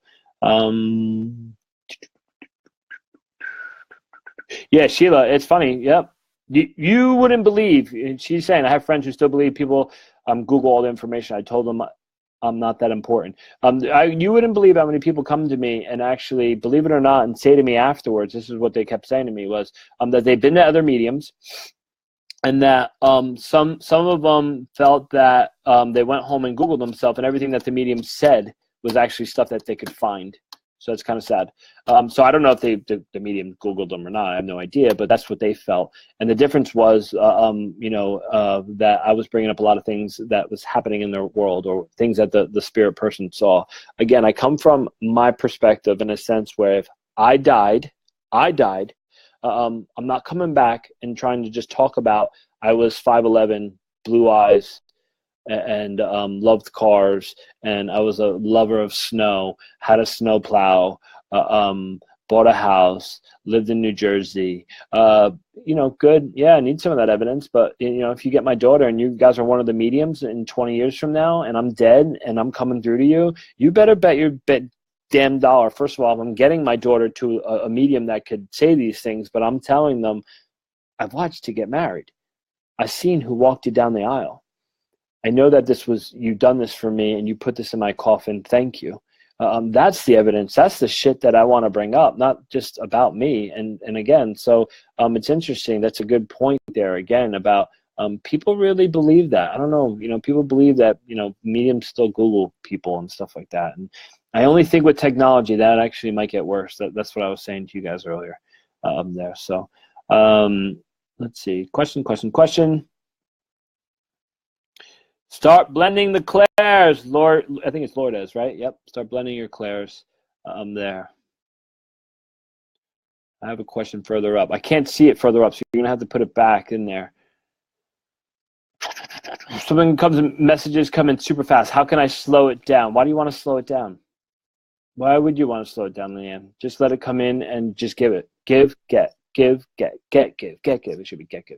Speaker 1: Yeah, Sheila, it's funny. Yep. You wouldn't believe, and she's saying, I have friends who still believe people Google all the information. I told them I'm not that important. You wouldn't believe how many people come to me and actually, believe it or not, and say to me afterwards, this is what they kept saying to me, was that they've been to other mediums, and that some of them felt that they went home and Googled themselves, and everything that the medium said was actually stuff that they could find. So it's kind of sad. So I don't know if the medium Googled them or not. I have no idea, but that's what they felt. And the difference was, you know, that I was bringing up a lot of things that was happening in their world, or things that the spirit person saw. Again, I come from my perspective in a sense where if I died, I'm not coming back and trying to just talk about I was 5'11", blue eyes, and loved cars, and I was a lover of snow, had a snow plow, bought a house, lived in New Jersey. You know, good. Yeah, I need some of that evidence, but you know, if you get my daughter and you guys are one of the mediums in 20 years from now, and I'm dead and I'm coming through to you, you better bet your damn dollar. First of all, I'm getting my daughter to a medium that could say these things, but I'm telling them, I've watched you get married. I've seen who walked you down the aisle. I know that this was, you've done this for me, and you put this in my coffin. Thank you. That's the evidence. That's the shit that I want to bring up, not just about me. And again, so it's interesting. That's a good point there again about people really believe that. I don't know, you know, people believe that, you know, mediums still Google people and stuff like that. And I only think with technology that actually might get worse. That's what I was saying to you guys earlier there. So let's see. Question. Start blending the Clairs, Lord. I think it's Lourdes, right? Yep. Start blending your Clairs there. I have a question further up. I can't see it further up, so you're going to have to put it back in there. Messages come in super fast. How can I slow it down? Why do you want to slow it down? Why would you want to slow it down, Leanne? Just let it come in and just give it. Give, get, give, get, give. It should be get, give.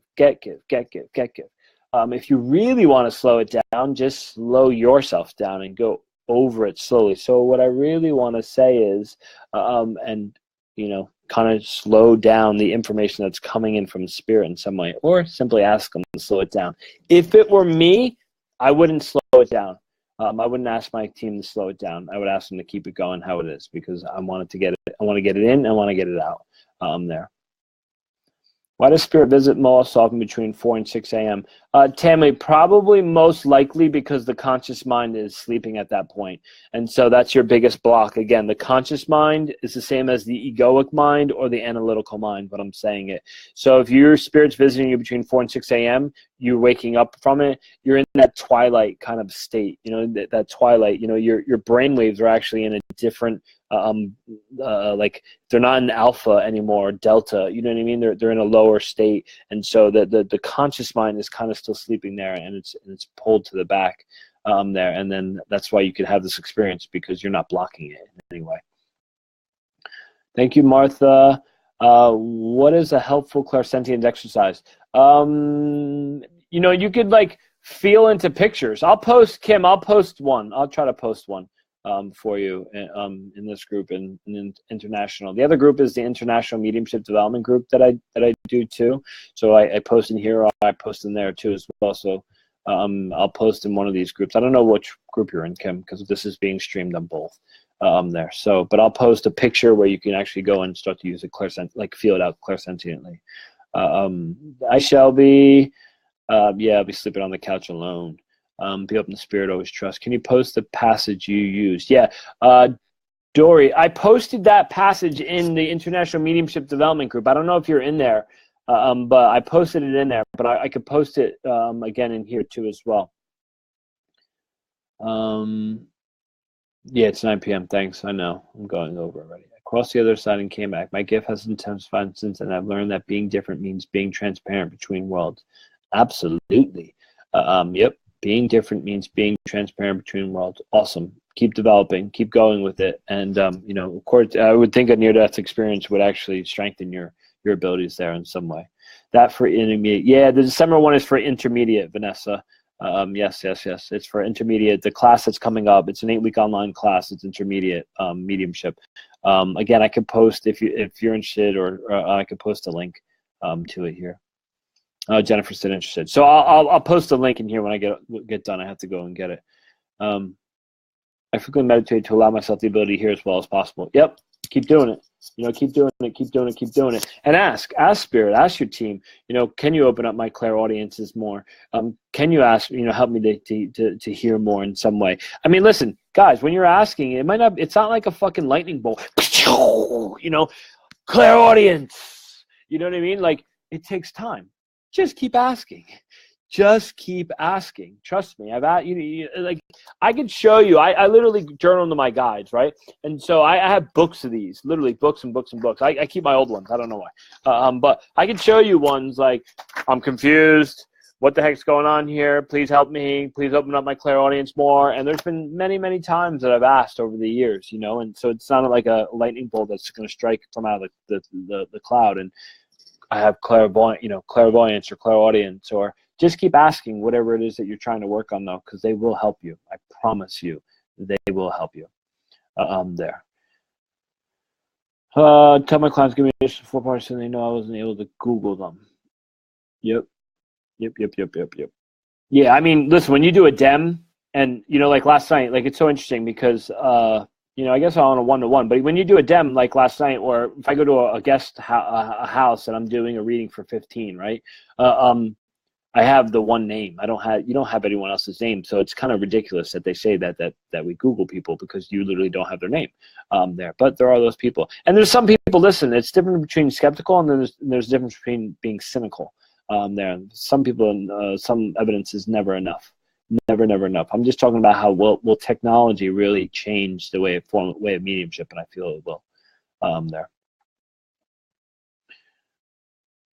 Speaker 1: If you really want to slow it down, just slow yourself down and go over it slowly. So what I really want to say is, and you know, kind of slow down the information that's coming in from spirit in some way, or simply ask them to slow it down. If it were me, I wouldn't slow it down. I wouldn't ask my team to slow it down. I would ask them to keep it going how it is, because I want to get it. I want to get it in. I want to get it out there. Why does spirit visit most often between 4 and 6 a.m.? Tammy, probably most likely because the conscious mind is sleeping at that point. And so that's your biggest block. Again, the conscious mind is the same as the egoic mind or the analytical mind, but I'm saying it. So if your spirit's visiting you between 4 and 6 a.m., you're waking up from it, you're in that twilight kind of state. You know, that twilight, you know, your brain waves are actually in a different like they're not in alpha anymore, delta, you know what I mean? They're in a lower state, and so the conscious mind is kind of still sleeping there, and it's pulled to the back there, and then that's why you could have this experience, because you're not blocking it in any way. Thank you, Martha. What is a helpful clairsentient exercise? You know, you could like feel into pictures. I'll post one. I'll try to post one for you in this group and in international. The other group is the International Mediumship Development Group that I do too. So I post in here, or I post in there too as well. So I'll post in one of these groups. I don't know which group you're in, Kim, because this is being streamed on both there. So, but I'll post a picture where you can actually go and start to use it like feel it out clairsentiently. I shall be, yeah, I'll be sleeping on the couch alone. Be open to spirit, always trust. Can you post the passage you used? Yeah. Dory, I posted that passage in the International Mediumship Development Group. I don't know if you're in there. But I posted it in there, but I could post it again in here too as well. Yeah, it's 9 p.m. Thanks. I know. I'm going over already. I crossed the other side and came back. My gift has intensified since, and I've learned that being different means being transparent between worlds. Absolutely. Yep. Being different means being transparent between worlds. Awesome. Keep developing. Keep going with it. And, of course, I would think a near-death experience would actually strengthen your abilities there in some way. That for intermediate. Yeah, the December one is for intermediate, Vanessa. Yes. It's for intermediate. The class that's coming up, it's an 8-week online class. It's intermediate mediumship. Again, I could post if you're interested, or I could post a link to it here. Jennifer's still interested, so I'll post a link in here when I get done. I have to go and get it. I frequently meditate to allow myself the ability to hear as well as possible. Yep, keep doing it. Keep doing it. And ask Spirit, ask your team, can you open up my Clair audiences more? Can you ask, help me to hear more in some way? I mean, listen, guys, when you're asking, it's not like a fucking lightning bolt, Clair audience. You know what I mean? Like, it takes time. Just keep asking. Just keep asking. Trust me. I could show you. I literally journal to my guides, right? And so I have books of these, literally books and books and books. I keep my old ones. I don't know why. But I can show you ones like, I'm confused. What the heck's going on here? Please help me. Please open up my Clair audience more. And there's been many, many times that I've asked over the years, and so it's not like a lightning bolt that's going to strike from out of the cloud. And I have clairvoyance or clairaudience, or just keep asking whatever it is that you're trying to work on, though, because they will help you. I promise you, they will help you. There. Tell my clients, give me 4 parts so they know I wasn't able to Google them. Yep. Yeah, I mean, listen, when you do a dem, and, like last night, like, it's so interesting because, I guess I'm on a 1-to-1, but when you do a dem like last night, or if I go to a guest a house and I'm doing a reading for 15, right? I have the one name. You don't have anyone else's name, so it's kind of ridiculous that they say that we Google people, because you literally don't have their name there. But there are those people, and there's some people. Listen, it's different between skeptical and there's a difference between being cynical. There, some people, some evidence is never enough. Never enough. I'm just talking about how will technology really change the way of mediumship, and I feel it will. There.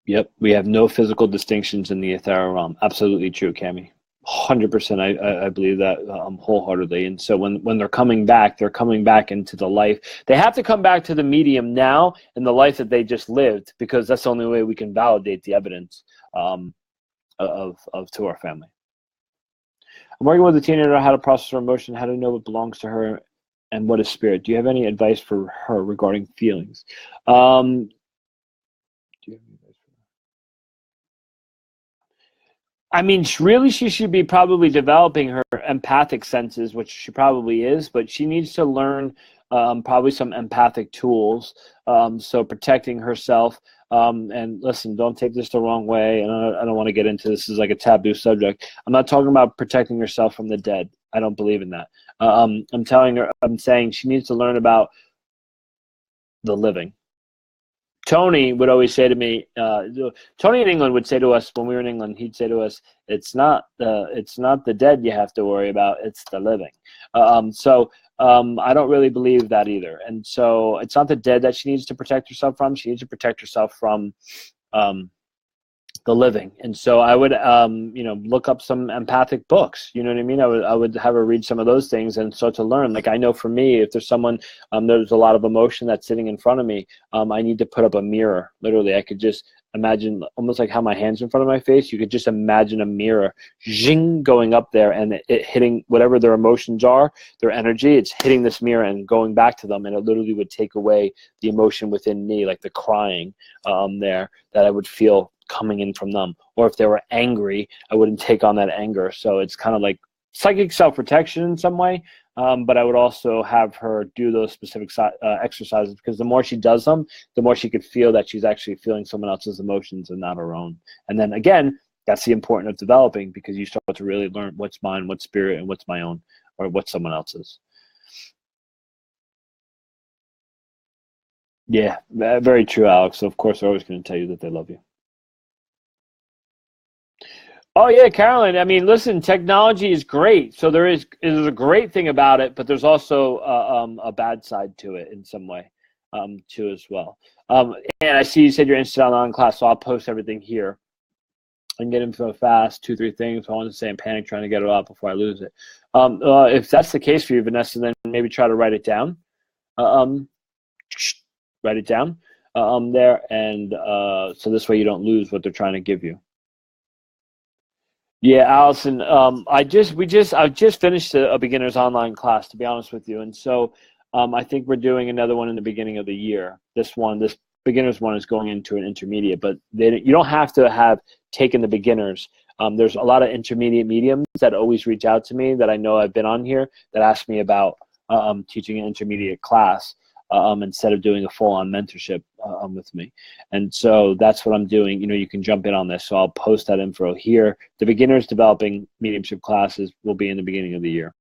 Speaker 1: Yep, we have no physical distinctions in the ethereal realm. Absolutely true, Cami. 100%. I believe that wholeheartedly. And so when they're coming back into the life. They have to come back to the medium now in the life that they just lived, because that's the only way we can validate the evidence to our family. I'm working with a teenager on how to process her emotion, how to know what belongs to her, and what is spirit. Do you have any advice for her regarding feelings? Do you have any advice for her? I mean, really, she should be probably developing her empathic senses, which she probably is, but she needs to learn probably some empathic tools. So protecting herself. And listen, don't take this the wrong way, and I don't want to get into this as like a taboo subject. I'm not talking about protecting herself from the dead. I don't believe in that. I'm saying she needs to learn about the living. Tony would always say to me, Tony in England would say to us when we were in England, he'd say to us, it's not the dead you have to worry about, it's the living. I don't really believe that either. And so it's not the dead that she needs to protect herself from. She needs to protect herself from the living. And so I would, look up some empathic books. You know what I mean? I would have her read some of those things and start to learn. Like, I know for me, if there's someone, there's a lot of emotion that's sitting in front of me, I need to put up a mirror. Literally, I could just imagine, almost like how my hand's in front of my face. You could just imagine a mirror, zing, going up there, and it hitting whatever their emotions are, their energy. It's hitting this mirror and going back to them, and it literally would take away the emotion within me, like the crying there that I would feel coming in from them. Or if they were angry, I wouldn't take on that anger. So it's kind of like psychic self-protection in some way. But I would also have her do those specific exercises, because the more she does them, the more she could feel that she's actually feeling someone else's emotions and not her own. And then again, that's the importance of developing, because you start to really learn what's mine, what's spirit, and what's my own, or what's someone else's. Yeah, very true, Alex. So of course, they're always going to tell you that they love you. Oh yeah, Carolyn. I mean, listen, technology is great. So there's a great thing about it, but there's also a bad side to it in some way, too as well. And I see you said you're interested in online class, so I'll post everything here and get info fast. 2, 3 things. I want to say I'm panic trying to get it out before I lose it. If that's the case for you, Vanessa, then maybe try to write it down. Um, write it down there, and so this way you don't lose what they're trying to give you. Yeah, Allison, I just finished a beginner's online class, to be honest with you, and so I think we're doing another one in the beginning of the year. This beginner's one is going into an intermediate, but you don't have to have taken the beginners. There's a lot of intermediate mediums that always reach out to me that I know I've been on here that ask me about teaching an intermediate class. Instead of doing a full-on mentorship with me. And so that's what I'm doing. You can jump in on this. So I'll post that info here. The beginners developing mediumship classes will be in the beginning of the year.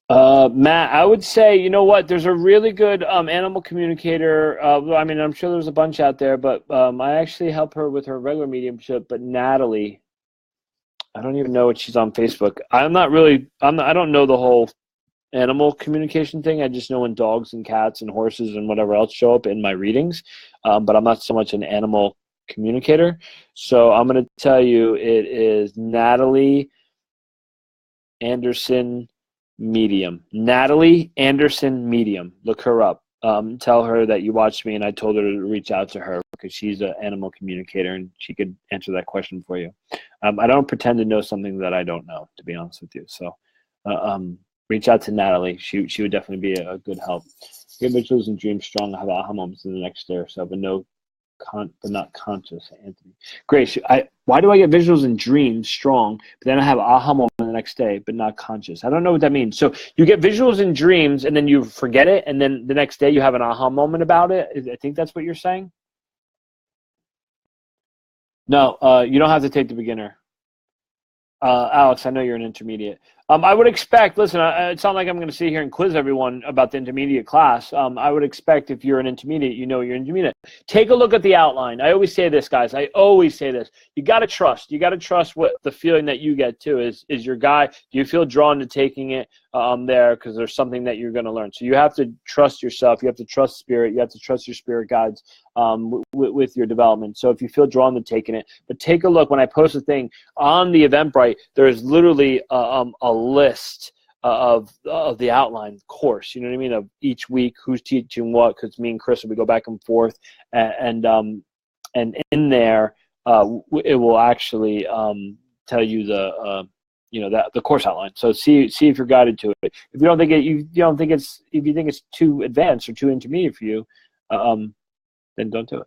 Speaker 1: Matt, I would say, you know what, there's a really good animal communicator. I mean, I'm sure there's a bunch out there, but I actually help her with her regular mediumship, but Natalie, I don't even know what she's on Facebook. I don't know the whole animal communication thing. I just know when dogs and cats and horses and whatever else show up in my readings, but I'm not so much an animal communicator. So I'm going to tell you it is Natalie Anderson Medium. Natalie Anderson Medium. Look her up. Tell her that you watched me and I told her to reach out to her because she's an animal communicator and she could answer that question for you. I don't pretend to know something that I don't know, to be honest with you. So reach out to Natalie. She would definitely be a good help. Get visuals and dreams strong. Have aha moments in the next day or so, but not conscious, Anthony. Great. Why do I get visuals and dreams strong, but then I have aha moment the next day, but not conscious? I don't know what that means. So you get visuals and dreams, and then you forget it, and then the next day you have an aha moment about it. I think that's what you're saying. No, you don't have to take the beginner. Alex, I know you're an intermediate. I would expect, listen, it's not like I'm going to sit here and quiz everyone about the intermediate class. I would expect if you're an intermediate, you're intermediate. Take a look at the outline. I always say this, guys. I always say this. You got to trust. You got to trust what the feeling that you get too is your guy. Do you feel drawn to taking it there because there's something that you're going to learn? So you have to trust yourself. You have to trust spirit. You have to trust your spirit guides with your development. So if you feel drawn to taking it, but take a look. When I post a thing on the Eventbrite, there is literally a list of the outline course, you know what I mean, of each week, who's teaching what, because me and Chris, we go back and forth, and in there, it will actually tell you the course outline. So see if you're guided to it. If you don't think if you think it's too advanced or too intermediate for you, then don't do it.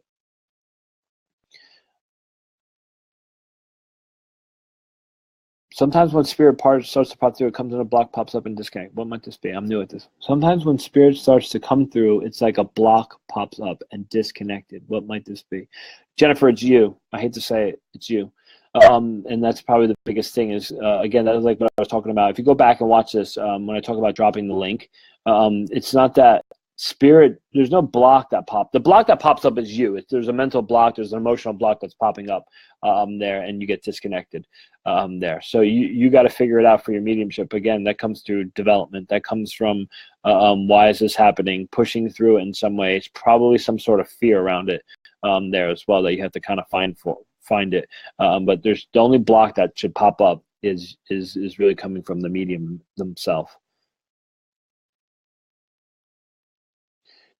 Speaker 1: Sometimes when spirit starts to pop through, it comes in a block, pops up, and disconnect. What might this be? I'm new at this. Sometimes when spirit starts to come through, it's like a block pops up and disconnected. What might this be? Jennifer, it's you. I hate to say it. It's you. And that's probably the biggest thing is, again, that is like what I was talking about. If you go back and watch this, when I talk about dropping the link, it's not that spirit, there's no block that the block that pops up is you. There's a mental block, there's an emotional block that's popping up there, and you get disconnected there. So you got to figure it out for your mediumship. Again, that comes through development. That comes from why is this happening, pushing through it in some way. It's probably some sort of fear around it there as well that you have to kind of find it. But there's the only block that should pop up is really coming from the medium themselves.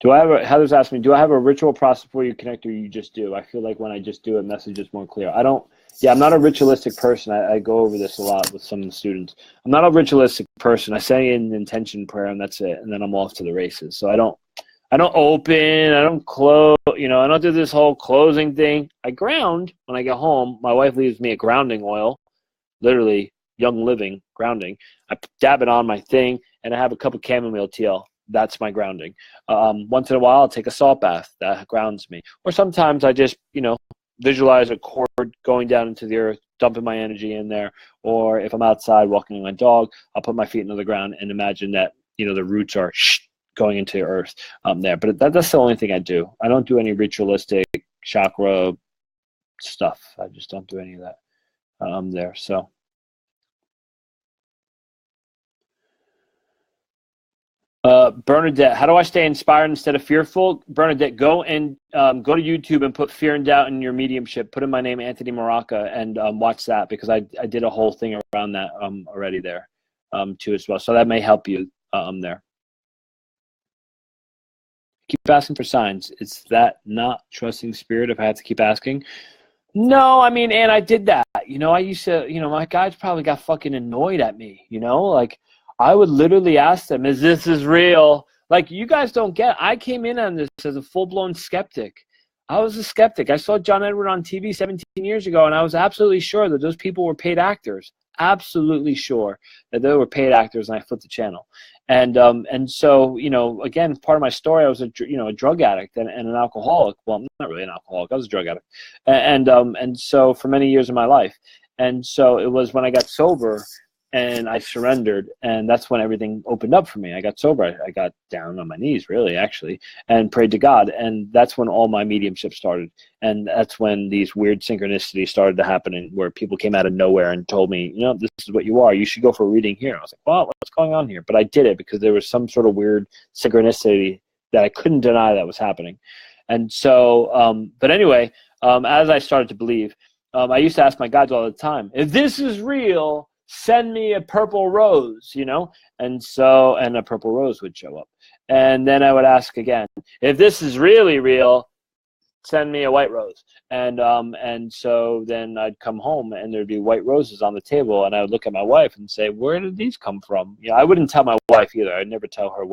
Speaker 1: Heather's asked me, do I have a ritual process before you connect, or you just do? I feel like when I just do it, message is more clear. I'm not a ritualistic person. I go over this a lot with some of the students. I'm not a ritualistic person. I say an intention prayer and that's it. And then I'm off to the races. So I don't open, I don't close, I don't do this whole closing thing. I ground when I get home. My wife leaves me a grounding oil, literally Young Living grounding. I dab it on my thing and I have a cup of chamomile tea. That's my grounding. Once in a while, I'll take a salt bath. That grounds me. Or sometimes I just, visualize a cord going down into the earth, dumping my energy in there. Or if I'm outside walking my dog, I'll put my feet into the ground and imagine that, the roots are going into earth there. But that's the only thing I do. I don't do any ritualistic chakra stuff. I just don't do any of that there. So. Bernadette, how do I stay inspired instead of fearful? Bernadette, go to YouTube and put Fear and Doubt in your mediumship. Put in my name, Anthony Maraca, and watch that, because I did a whole thing around that already there too as well. So that may help you there. Keep asking for signs. Is that not trusting spirit if I have to keep asking? No, I mean, and I did that. I used to, my guys probably got fucking annoyed at me, like, I would literally ask them, is this real? Like, you guys don't get, I came in on this as a full-blown skeptic. I was a skeptic. I saw John Edward on TV 17 years ago, and I was absolutely sure that those people were paid actors. Absolutely sure that they were paid actors, and I flipped the channel. And so, again, part of my story, I was a drug addict and an alcoholic. Well, not really an alcoholic. I was a drug addict. And so for many years of my life. And so it was when I got sober and I surrendered, and that's when everything opened up for me. I got sober. I got down on my knees, really, actually, and prayed to God. And that's when all my mediumship started. And that's when these weird synchronicities started to happen, and where people came out of nowhere and told me, this is what you are. You should go for a reading here. I was like, well, what's going on here? But I did it because there was some sort of weird synchronicity that I couldn't deny that was happening. And so, but anyway, as I started to believe, I used to ask my guides all the time, if this is real, send me a purple rose, and a purple rose would show up. And then I would ask again, if this is really real, send me a white rose. And so then I'd come home and there'd be white roses on the table, and I would look at my wife and say, where did these come from? I wouldn't tell my wife either. I'd never tell her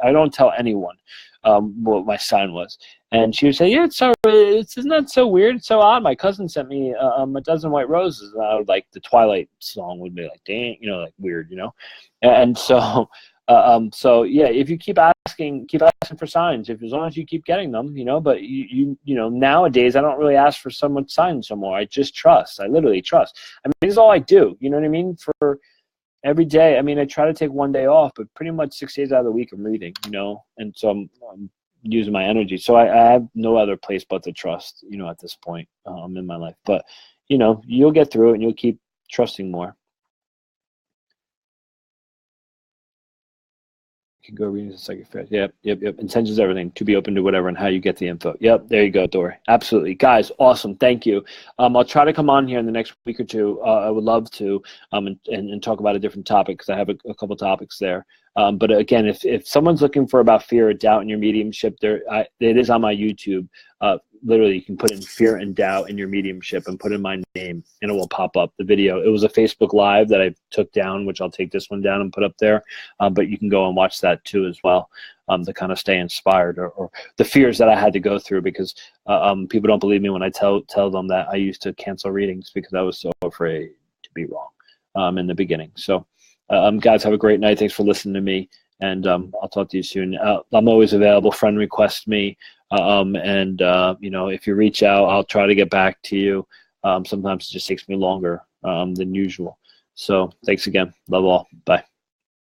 Speaker 1: I don't tell anyone what my sign was. And she would say, yeah, isn't that so weird? It's so odd. My cousin sent me a dozen white roses. And I would, like, the Twilight song would be like, dang, like weird, And so, so yeah, if you keep asking for signs, as long as you keep getting them, but you nowadays I don't really ask for someone's signs anymore. I just trust. I literally trust. I mean, this is all I do. You know what I mean? For every day. I mean, I try to take one day off, but pretty much 6 days out of the week I'm reading, and so I'm using my energy. So I have no other place but to trust, at this point in my life. But, you'll get through it and you'll keep trusting more. You can go read the psychic fair. Yep. Intentions, everything, to be open to whatever and how you get the info. Yep, there you go, Dory. Absolutely. Guys, awesome. Thank you. I'll try to come on here in the next week or two. I would love to and talk about a different topic, because I have a couple topics there. But again, if someone's looking for about fear or doubt in your mediumship, it is on my YouTube. Literally, you can put in fear and doubt in your mediumship and put in my name, and it will pop up the video. It was a Facebook Live that I took down, which I'll take this one down and put up there. But you can go and watch that too as well, to kind of stay inspired, or the fears that I had to go through, because people don't believe me when I tell them that I used to cancel readings because I was so afraid to be wrong in the beginning. So guys, have a great night. Thanks for listening to me, and I'll talk to you soon. I'm always available. Friend request me. If you reach out, I'll try to get back to you. Sometimes it just takes me longer than usual. So thanks again. Love all. Bye.